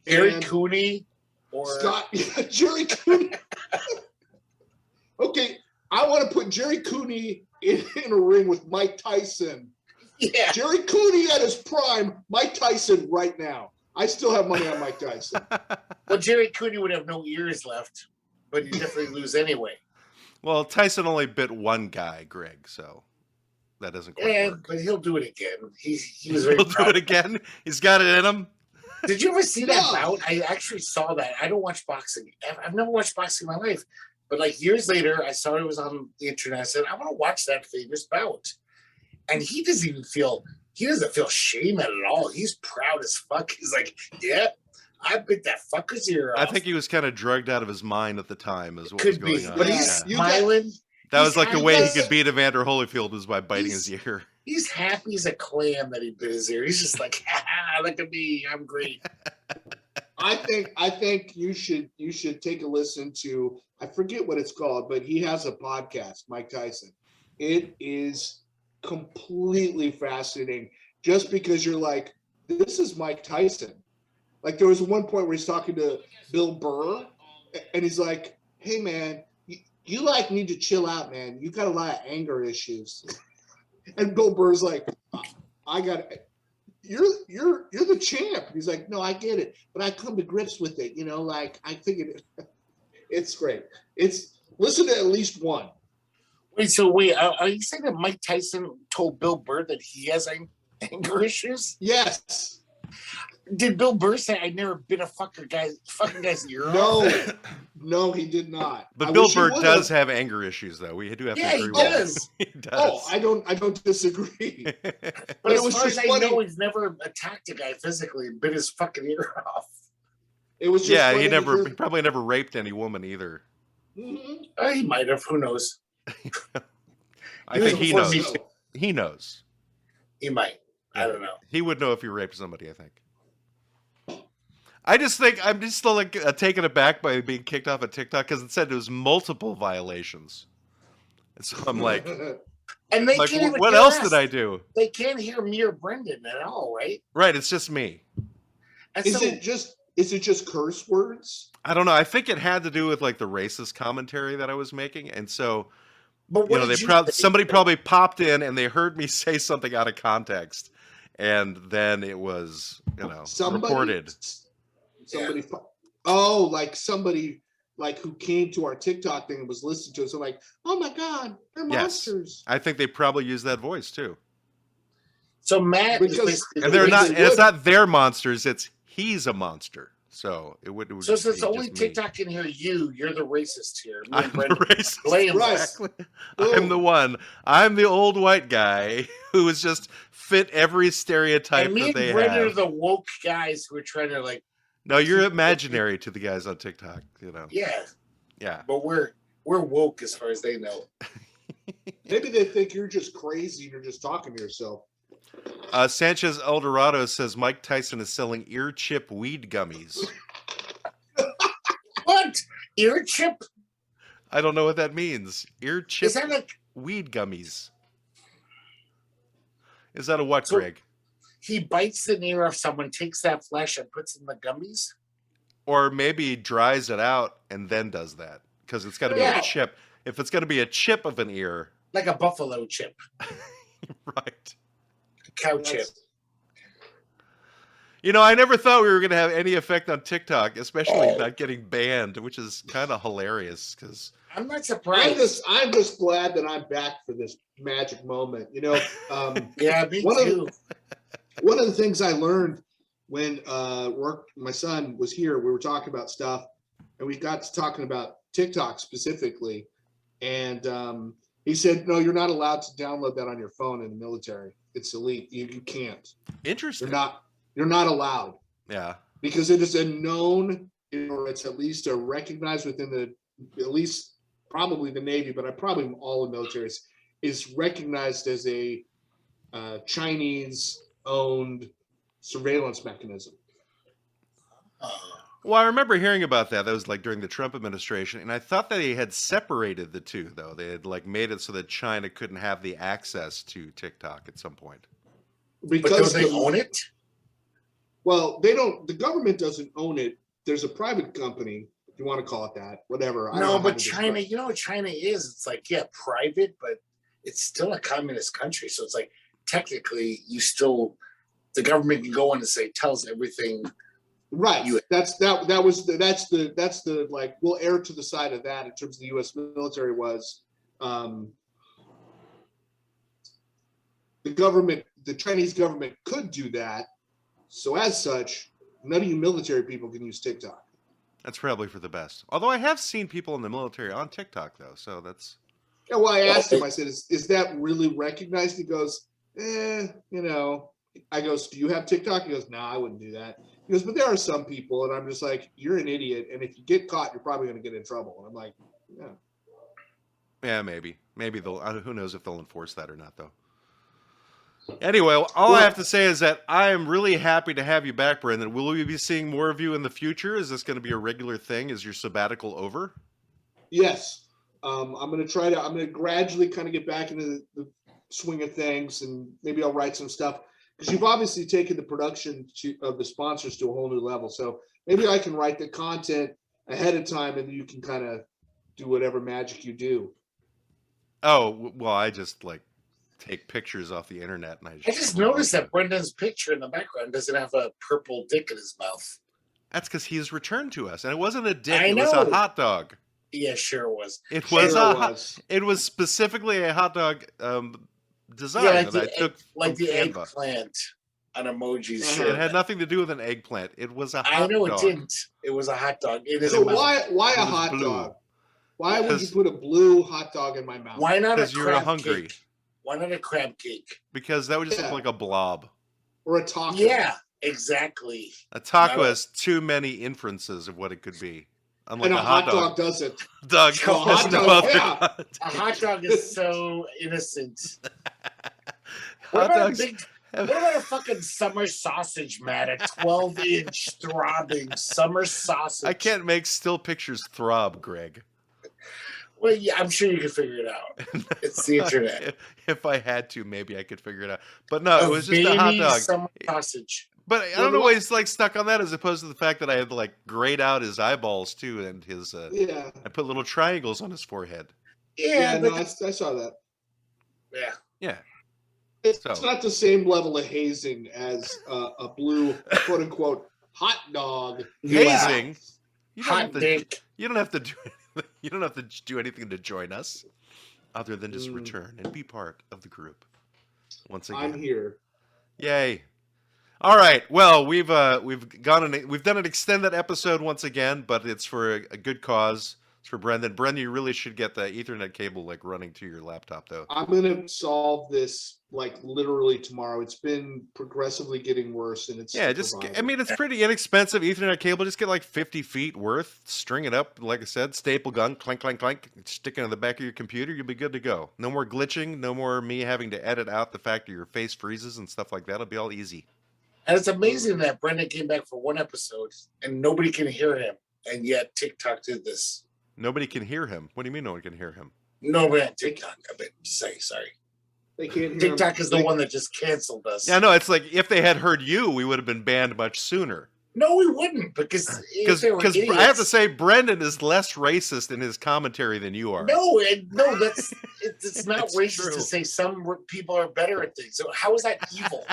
Jerry Cooney or Scott, Jerry Cooney. Okay, I want to put Jerry Cooney in a ring with Mike Tyson. Yeah, Jerry Cooney at his prime, Mike Tyson right now. I still have money on Mike Tyson. Well, Jerry Cooney would have no ears left, but he'd definitely lose anyway. Well, Tyson only bit one guy, Greg, so that doesn't quite work. But he'll do it again. He was very He'll do it again? He's got it in him? Did you ever see that bout? I actually saw that. I don't watch boxing. I've never watched boxing in my life. But like years later, I saw it was on the internet. I said, I want to watch that famous bout. And he doesn't feel shame at it all. He's proud as fuck. He's like, yeah, I bit that fucker's ear off. I think he was kind of drugged out of his mind at the time is what was going on. But he's smiling. That was like the way he could beat Evander Holyfield was by biting his ear. He's happy as a clam that he bit his ear. He's just like, look at me, I'm great. I think you should take a listen to, I forget what it's called, but he has a podcast, Mike Tyson. It is completely fascinating just because you're like, this is Mike Tyson. Like there was one point where he's talking to Bill Burr and he's like, hey man, you like need to chill out, man. You got a lot of anger issues. And Bill Burr's like, you're the champ. He's like, no, I get it, but I come to grips with it. You know, like I think it's great. Listen to at least one. Wait, are you saying that Mike Tyson told Bill Burr that he has anger issues? Yes. Did Bill Burr say I never bit a fucking guy's ear off? No, no, he did not. But Bill Burr does have anger issues, though. We do have to agree he does. He does. Oh, I don't disagree. But as far as I know, he's never attacked a guy physically and bit his fucking ear off. It was just he probably never raped any woman either. Mm-hmm. He might have. Who knows? I think he knows. He knows. He might. I don't know. He would know if he raped somebody, I think. I just think I'm just still like taken aback by being kicked off of TikTok because it said it was multiple violations. And so I'm like, and they like, can't even what else did I do? They can't hear me or Brendan at all, right? Right, it's just me. And is it just curse words? I don't know. I think it had to do with like the racist commentary that I was making, and so but somebody probably popped in and they heard me say something out of context, and then it was reported. Somebody, like somebody like who came to our TikTok thing and was listening to it. So like, oh my God, they're monsters. I think they probably use that voice too. So Matt, and they're not. And it's not their monsters. It's he's a monster. So it would. So since only TikTok can hear you, you're the racist here. I'm the racist. Exactly. I'm the one. I'm the old white guy who is just fit every stereotype and me that they and Brendan have. are the woke guys who are trying to like. No, you're imaginary to the guys on TikTok, Yeah. But we're woke as far as they know. Maybe they think you're just crazy and you're just talking to yourself. Sanchez Eldorado says Mike Tyson is selling ear chip weed gummies. What? Ear chip? I don't know what that means. Ear chip is that like weed gummies. Is that a what, Greg? He bites the ear of someone, takes that flesh, and puts in the gummies? Or maybe dries it out and then does that. Because it's got to be a chip. If it's going to be a chip of an ear. Like a buffalo chip. Right. A cow chip. I never thought we were going to have any effect on TikTok, especially not getting banned, which is kind of hilarious. Because I'm not surprised. I'm just glad that I'm back for this magic moment. Yeah, me too. One of the things I learned when my son was here, we were talking about stuff, and we got to talking about TikTok specifically, and he said, "No, you're not allowed to download that on your phone in the military. It's elite. You can't. Interesting. You're not allowed. Yeah, because it is a known, or it's at least a recognized within at least probably the Navy, but probably all the militaries is recognized as a Chinese-owned surveillance mechanism." Well, I remember hearing about that. That was like during the Trump administration, and I thought that they had separated the two, though. They had like made it so that China couldn't have the access to TikTok at some point. Because they own it? Well, they don't. The government doesn't own it. There's a private company, if you want to call it that, whatever. No, but China, you know what China is? It's like, private, but it's still a communist country. So it's like, technically, the government can go in and say, tell us everything. Right. That's the like, we'll err to the side of that in terms of the U.S. military was the Chinese government could do that. So as such, none of you military people can use TikTok. That's probably for the best. Although I have seen people in the military on TikTok, though, so that's. Yeah, well, I asked him. I said, "Is that really recognized?" He goes, I goes, "Do you have TikTok?" He goes, "No, I wouldn't do that." He goes, "But there are some people," and I'm just like, "You're an idiot, and if you get caught, you're probably going to get in trouble." And I'm like, "Yeah." Yeah, maybe they'll. Who knows if they'll enforce that or not, though. Anyway, all I have to say is that I am really happy to have you back, Brendan. Will we be seeing more of you in the future? Is this going to be a regular thing? Is your sabbatical over? Yes. I'm going to gradually kind of get back into the swing of things, and maybe I'll write some stuff, because you've obviously taken the production of the sponsors to a whole new level. So maybe I can write the content ahead of time, and you can kind of do whatever magic you do. Oh, well, I just take pictures off the internet, and I just noticed that Brendan's picture in the background doesn't have a purple dick in his mouth. That's because he's returned to us, and it wasn't a dick; it was a hot dog. Yeah, sure it was. It was specifically a hot dog design that I took like from the Canva. eggplant. an emoji. Uh-huh. Sure. It had nothing to do with an eggplant. It was a hot I know dog. it didn't. It was a hot dog. It is So a why It a was hot blue. dog? Why would you Because- put a blue hot dog in my mouth? Why not a Because you were crab hungry. cake? Why not a crab cake? Because that would just Yeah. look like a blob. Or a taco? Yeah, exactly. A taco No. has too many inferences of what it could be. Unlike And a hot dog. doesn't. Dog A has hot no dog, other yeah. context. A hot dog is so innocent. Hot dogs What about a fucking summer sausage, Matt? A 12-inch throbbing summer sausage. I can't make still pictures throb, Greg. Well, yeah, I'm sure you can figure it out. It's the internet. If I had to, maybe I could figure it out. But no, it was just a hot veiny dog. summer sausage. But I don't know why he's like stuck on that, as opposed to the fact that I had to like grate out his eyeballs too, and his. Yeah. I put little triangles on his forehead. Yeah, No, but I saw that. yeah. Yeah. It's So- not the same level of hazing as a blue quote unquote hot dog. Hazing. You don't Hot have to. dick. You don't have to do. You don't have to do anything to join us, other than just Mm. return and be part of the group. Once again, I'm here. Yay! All right. Well, we've done an extended episode once again, but it's for a good cause. It's for Brendan. Brendan, you really should get the Ethernet cable like running to your laptop, though. I'm gonna solve this like literally tomorrow. It's been progressively getting worse, and it's Yeah, just I mean, it's pretty inexpensive Ethernet cable. Just get like 50 feet worth, string it up, like I said, staple gun, clank, clank, clank, stick it on the back of your computer. You'll be good to go. No more glitching. No more me having to edit out the fact that your face freezes and stuff like that. It'll be all easy. And it's amazing that Brendan came back for one episode and nobody can hear him. And yet TikTok did this. Nobody can hear him. What do you mean no one can hear him? No, man, TikTok. I meant to say, sorry. they can't hear TikTok him. is the one that just canceled us. Yeah, no, it's like if they had heard you, we would have been banned much sooner. No, we wouldn't, because Because I have to say, Brendan is less racist in his commentary than you are. No, that's it's not It's racist true. to say some people are better at things. So how is that evil?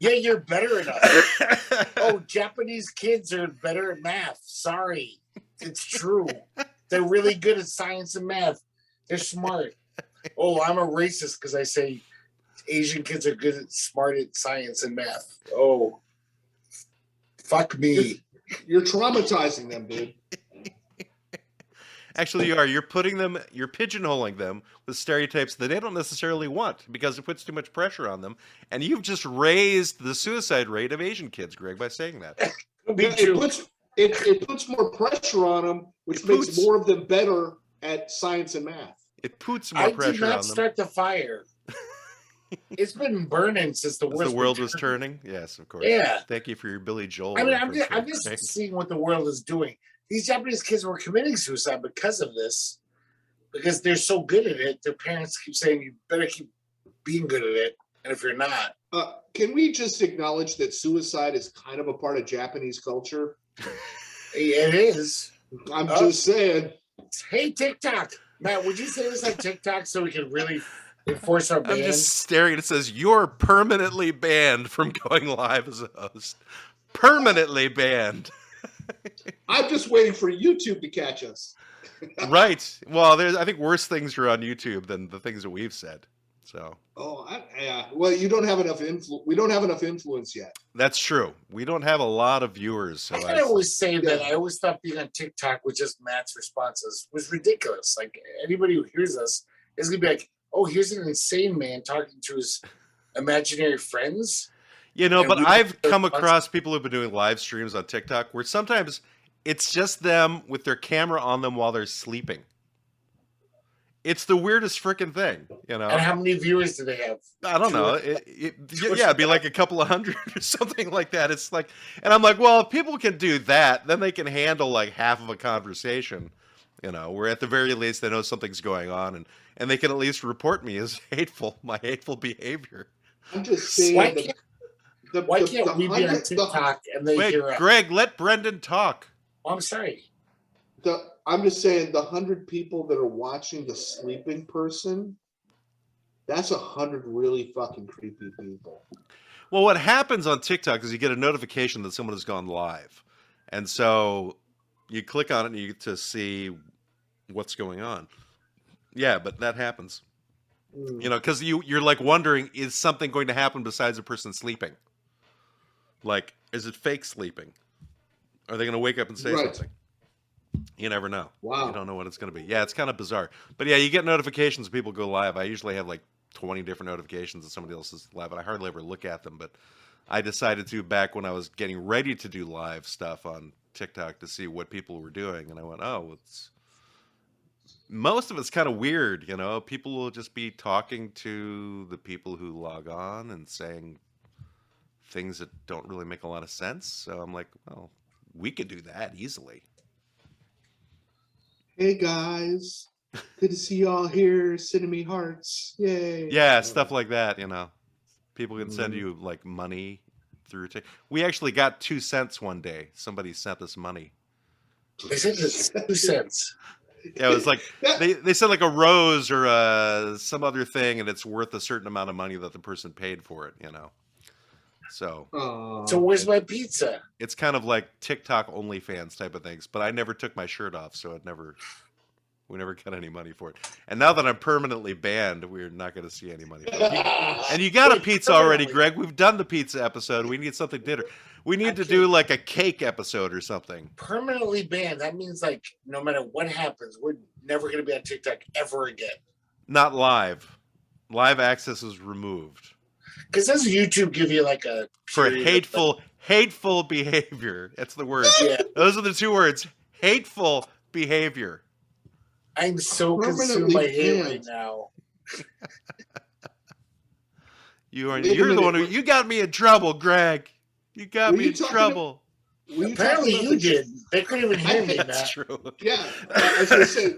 Yeah, you're better at us. Oh, Japanese kids are better at math. Sorry, it's true. They're really good at science and math. They're smart. Oh, I'm a racist because I say Asian kids are good at smart at science and math. Oh, fuck me. You're traumatizing them, dude. Actually, you are. You're pigeonholing them with stereotypes that they don't necessarily want because it puts too much pressure on them. And you've just raised the suicide rate of Asian kids, Greg, by saying that. Me too. It puts more pressure on them, which It makes puts- more of them better at science and math. It puts more I did pressure on not them. start the fire. It's been burning since the As the world was turned. turning. Yes, of course. Yeah. Thank you for your Billy Joel. I mean, I'm reference, just Greg. seeing what the world is doing. These Japanese kids were committing suicide because of this, because they're so good at it. Their parents keep saying, you better keep being good at it. And if you're not, Can we just acknowledge that suicide is kind of a part of Japanese culture? it is. I'm just saying. Hey, TikTok. Matt, would you say this on TikTok so we can really enforce our ban? I'm just staring. It says, you're permanently banned from going live as a host. Permanently banned. I'm just waiting for YouTube to catch us. Right. Well, I think worse things are on YouTube than the things that we've said. So Oh, yeah. Well, you don't have enough influence. We don't have enough influence yet. that's true. We don't have a lot of viewers. So I always say that I always thought being on TikTok with just Matt's responses was ridiculous. Like anybody who hears us is gonna be like, "Oh, here's an insane man talking to his imaginary friends." you know, and but we- I've come across people who've been doing live streams on TikTok where sometimes it's just them with their camera on them while they're sleeping. It's the weirdest freaking thing, you know. And how many viewers do they have? I don't know. Two- It'd be like a couple of hundred or something like that. It's like, and I'm like, well, if people can do that, then they can handle like half of a conversation, you know, where at the very least they know something's going on, and they can at least report me as my hateful behavior. I'm just saying. Why that can't, why can't we be on TikTok and they Wait, hear us? Greg, let Brendan talk. Oh, I'm sorry. I'm just saying the 100 people that are watching the sleeping person, that's 100 really fucking creepy people. Well, what happens on TikTok is you get a notification that someone has gone live. And so you click on it and you get to see what's going on. Yeah, but that happens. You know, because you're like wondering, is something going to happen besides a person sleeping? Like, is it fake sleeping? Are they going to wake up and say something? You never know. Wow. You don't know what it's going to be. Yeah, it's kind of bizarre. But yeah, you get notifications. People go live. I usually have like 20 different notifications of somebody else's live, and I hardly ever look at them. But I decided to back when I was getting ready to do live stuff on TikTok to see what people were doing, and I went, oh, most of it's kind of weird, you know. People will just be talking to the people who log on and saying things that don't really make a lot of sense. So I'm like, well, we could do that easily. Hey guys, good to see y'all here. Sending me hearts, yay! Yeah, stuff like that. You know, people can send you like money through. We actually got 2 cents one day. Somebody sent us money. They sent us 2 cents. Yeah, it was like they sent like a rose or some other thing, and it's worth a certain amount of money that the person paid for it. You know. So Where's my pizza? It's kind of like TikTok OnlyFans type of things, but I never took my shirt off, so we never got any money for it. And now that I'm permanently banned, we're not going to see any money. And you got a pizza already, Greg. We've done the pizza episode. We need something dinner. We need to do like a cake episode or something. Permanently banned. That means like no matter what happens, we're never going to be on TikTok ever again. Not live. Live access is removed. Because doesn't YouTube give you like a for hateful behavior? That's the word. Yeah. Those are the 2 words. Hateful behavior. I'm so consumed by hate right now. You're the one who you got me in trouble, Greg. You got me in trouble. Apparently you did. They couldn't even hear me. That's true. Yeah, I was going to say,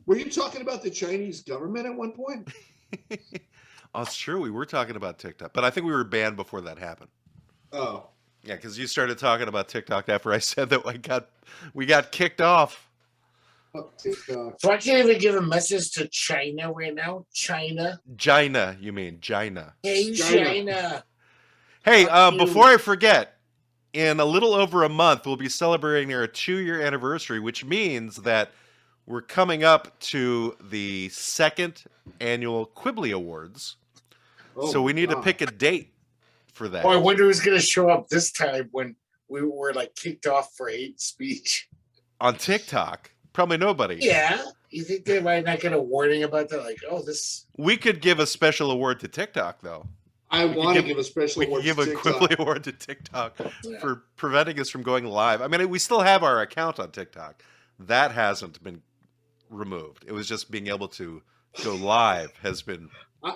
were you talking about the Chinese government at one point? Oh, it's true. We were talking about TikTok, but I think we were banned before that happened. Oh, yeah, because you started talking about TikTok after I said that we got kicked off. TikTok. So I can't even give a message to China right now. China, you mean China? Hey, China. Hey, before I forget, in a little over a month, we'll be celebrating our 2-year anniversary, which means that we're coming up to the 2nd annual Quibble Awards. So we need to pick a date for that. Oh, I wonder who's going to show up this time when we were like kicked off for hate speech. On TikTok? Probably nobody. Yeah. You think they might not get a warning about that? Like, oh, this. We could give a special award to TikTok, though. I want to give a special award to TikTok. We could give a Quibble award to TikTok for preventing us from going live. I mean, we still have our account on TikTok. That hasn't been removed. It was just being able to go live has been. I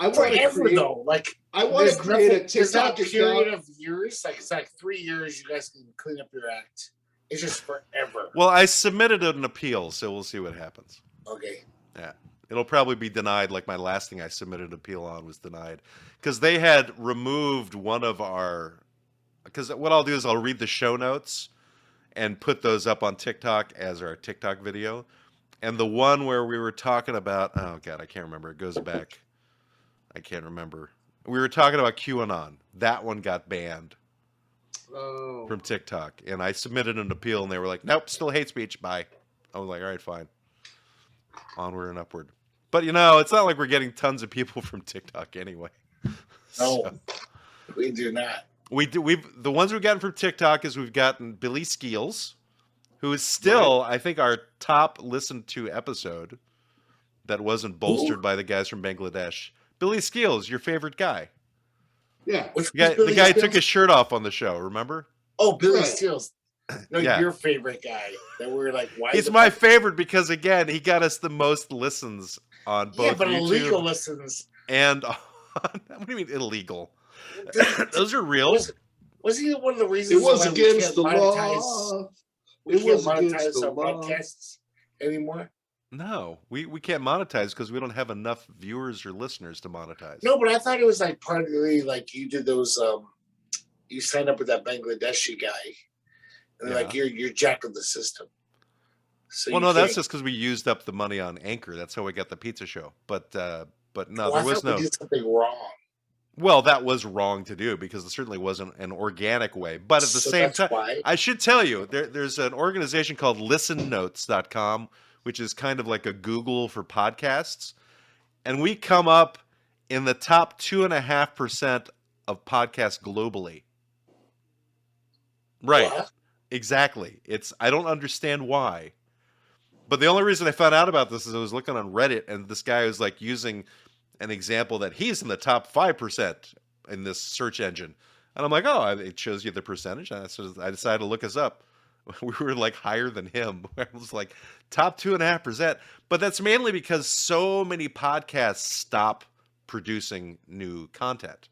want to create, though. Like I want to create a TikTok period of years. Like it's like 3 years. You guys can clean up your act. It's just forever. Well, I submitted an appeal, so we'll see what happens. Okay. Yeah, it'll probably be denied. Like my last thing I submitted an appeal on was denied because they had removed one of our. Because what I'll do is I'll read the show notes and put those up on TikTok as our TikTok video. And the one where we were talking about, oh God, I can't remember. It goes back. I can't remember. We were talking about QAnon. That one got banned from TikTok. And I submitted an appeal and they were like, nope, still hate speech. Bye. I was like, all right, fine. Onward and upward. But you know, it's not like we're getting tons of people from TikTok anyway. No, we do not. The ones we've gotten from TikTok is we've gotten Billy Skeels, who is still, I think, our top listened to episode that wasn't bolstered by the guys from Bangladesh. Billy Skeels, your favorite guy. Yeah. The guy took his shirt off on the show, remember? Oh, Billy Skeels. No, your favorite guy. That we were like, why? He's my favorite because, again, he got us the most listens on both YouTube. Illegal listens. And on, what do you mean illegal? Those are real. Was he one of the reasons it was why against the monetize, law? We can't monetize our podcasts anymore? No, we can't monetize because we don't have enough viewers or listeners to monetize. No, but I thought it was like partly like you did those. You signed up with that Bangladeshi guy, and they're like you're jack of the system. So that's just because we used up the money on Anchor. That's how we got the pizza show. But no, there was no. We did something wrong. Well, that was wrong to do because it certainly wasn't an organic way. But at the same time, I should tell you, there's an organization called listennotes.com, which is kind of like a Google for podcasts. And we come up in the top 2.5% of podcasts globally. Right. What? Exactly. I don't understand why. But the only reason I found out about this is I was looking on Reddit, and this guy was like using an example that he's in the top 5% in this search engine. And I'm like, oh, it shows you the percentage. And so I decided to look us up. We were like higher than him. I was like top 2.5%. But that's mainly because so many podcasts stop producing new content.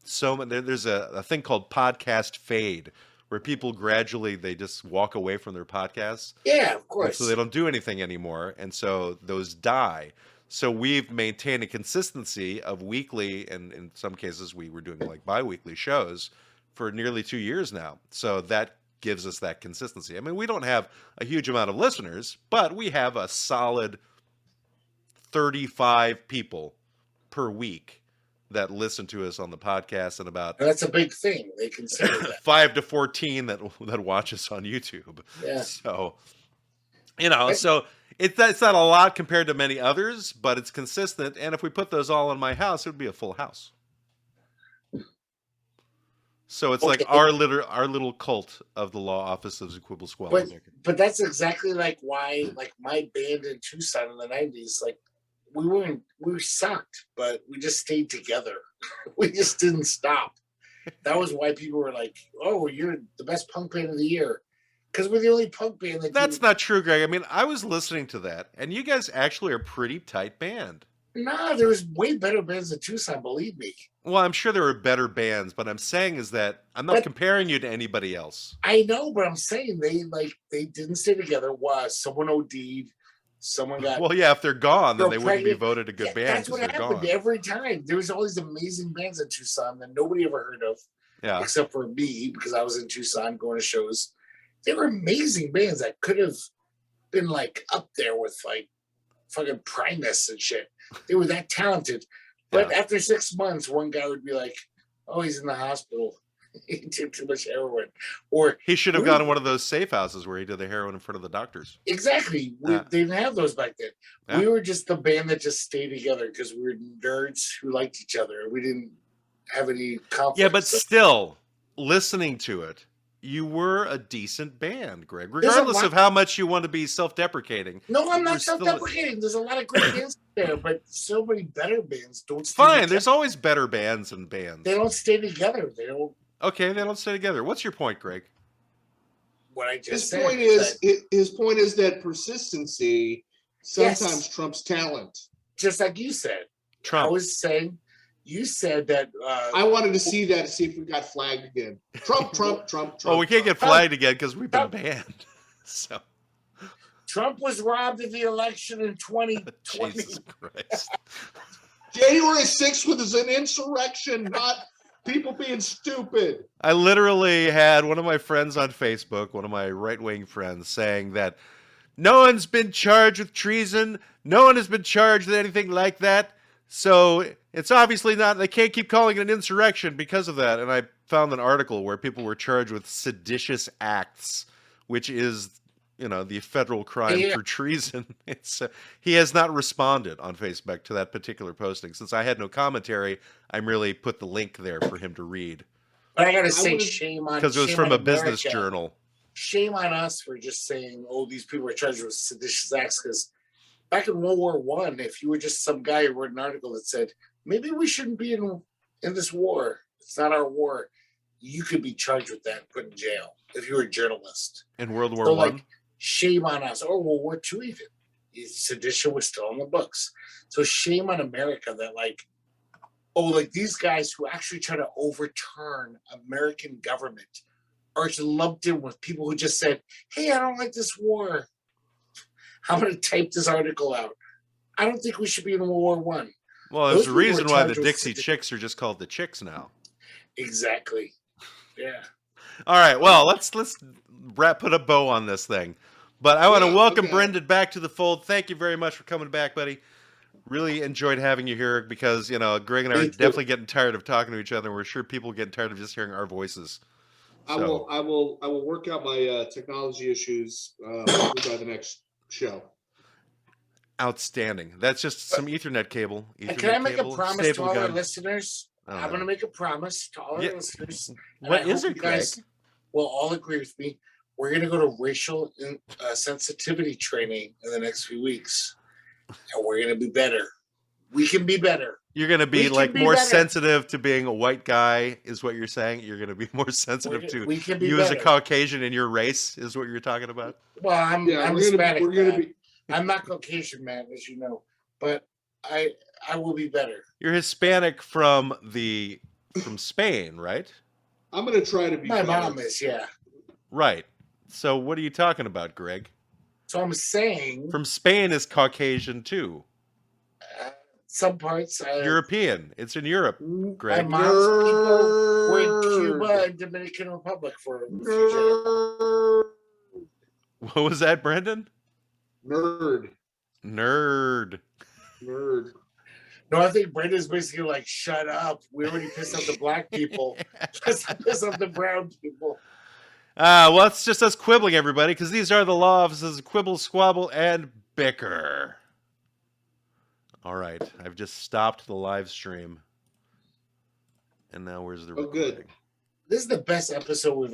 So there's a thing called podcast fade, where people gradually, they just walk away from their podcasts. Yeah, of And course. so they don't do anything anymore. And so those die. So we've maintained a consistency of weekly, and in some cases we were doing like bi-weekly shows for nearly 2 years now. So that gives us that consistency. I mean, we don't have a huge amount of listeners, but we have a solid 35 people per week that listen to us on the podcast, and about And that's a big thing. They consider that. 5 to 14 that watch us on YouTube. Yeah. So, so it's not a lot compared to many others, but it's consistent. And if we put those all in my house, it would be a full house. So it's like our little cult of the law office of Quibble, Squabble. But that's exactly like why, like my band in Tucson in the 90s, like we sucked, but we just stayed together. We just didn't stop. That was why people were like, oh, you're the best punk band of the year. Because we're the only punk band That's not true, Greg. I mean, I was listening to that, and you guys actually are a pretty tight band. Nah, there was way better bands in Tucson, believe me. Well, I'm sure there were better bands, but I'm saying is that I'm not comparing you to anybody else. I know, but I'm saying they didn't stay together. Someone OD'd, someone got. Well, yeah, if they're gone, then they wouldn't be voted a good band. That's what happened every time. There was all these amazing bands in Tucson that nobody ever heard of, except for me, because I was in Tucson going to shows. They were amazing bands that could have been like up there with like fucking Primus and shit. They were that talented. But after 6 months, one guy would be like, oh, he's in the hospital. He took too much heroin. Or he should have gone to one of those safe houses where he did the heroin in front of the doctors. Exactly. They didn't have those back then. Yeah. We were just the band that just stayed together because we were nerds who liked each other. We didn't have any conflict. Yeah, but still, listening to it, you were a decent band, Greg, regardless of how much you want to be self-deprecating. No, I'm not self-deprecating. There's a lot of great bands there, but so many better bands don't stay together. There's always better bands and bands. They don't stay together. They don't. Okay, they don't stay together. What's your point, Greg? What I just said. His point is that persistency sometimes trumps talent. Just like you said. Trump. I was saying. You said that. I wanted to see that to see if we got flagged again. Trump. Oh, we can't get flagged again because we've been banned. So. Trump was robbed of the election in 2020. Jesus Christ. January 6th was an insurrection, not people being stupid. I literally had one of my friends on Facebook, one of my right-wing friends, saying that no one's been charged with treason. No one has been charged with anything like that. So it's obviously not, they can't keep calling it an insurrection because of that. And I found an article where people were charged with seditious acts, which is, the federal crime for treason. He has not responded on Facebook to that particular posting. Since I had no commentary, I merely put the link there for him to read. But I got to say, shame on because it was from a business journal. Shame on us for just saying, oh, these people are charged with seditious acts, because back in World War I, if you were just some guy who wrote an article that said, maybe we shouldn't be in this war, it's not our war, you could be charged with that and put in jail if you were a journalist. In World War I? Shame on us. Or World War II even. Sedition was still in the books. So shame on America that these guys who actually try to overturn American government are lumped in with people who just said, hey, I don't like this war. I'm going to type this article out. I don't think we should be in World War I. Well, there's a reason why the Dixie Chicks are just called the Chicks now. Exactly. Yeah. All right. Well, let's put a bow on this thing. But I want to welcome Brendan back to the fold. Thank you very much for coming back, buddy. Really enjoyed having you here because, Greg and I are definitely getting tired of talking to each other. We're sure people are getting tired of just hearing our voices. So. I will work out my technology issues by the next show. Outstanding. That's just some Ethernet cable. Can I make a promise to all our listeners? I'm going to make a promise to all our listeners. What is it, Greg? will all agree with me. We're going to go to racial sensitivity training in the next few weeks, and we're going to be better. We can be better. You're going to be more sensitive to being a white guy, is what you're saying. You're going to be more sensitive to you as a Caucasian in your race, is what you're talking about. Well, I'm Hispanic. I'm not Caucasian, man, as you know, but I will be better. You're Hispanic from Spain, right? I'm going to try to be. My mom is, yeah. Right. So what are you talking about, Greg? So I'm saying from Spain is Caucasian too. Some parts. European. It's in Europe, Greg. My mom's people were in Cuba and Dominican Republic for a few years. What was that, Brendan? Nerd. No, I think Brendan's basically like, shut up. We already pissed off the black people. Let's piss off the brown people. Well, it's just us quibbling, everybody, because these are the law offices of Quibble, Squabble, and Bicker. All right, I've just stopped the live stream. And now where's the recording? Good. This is the best episode we've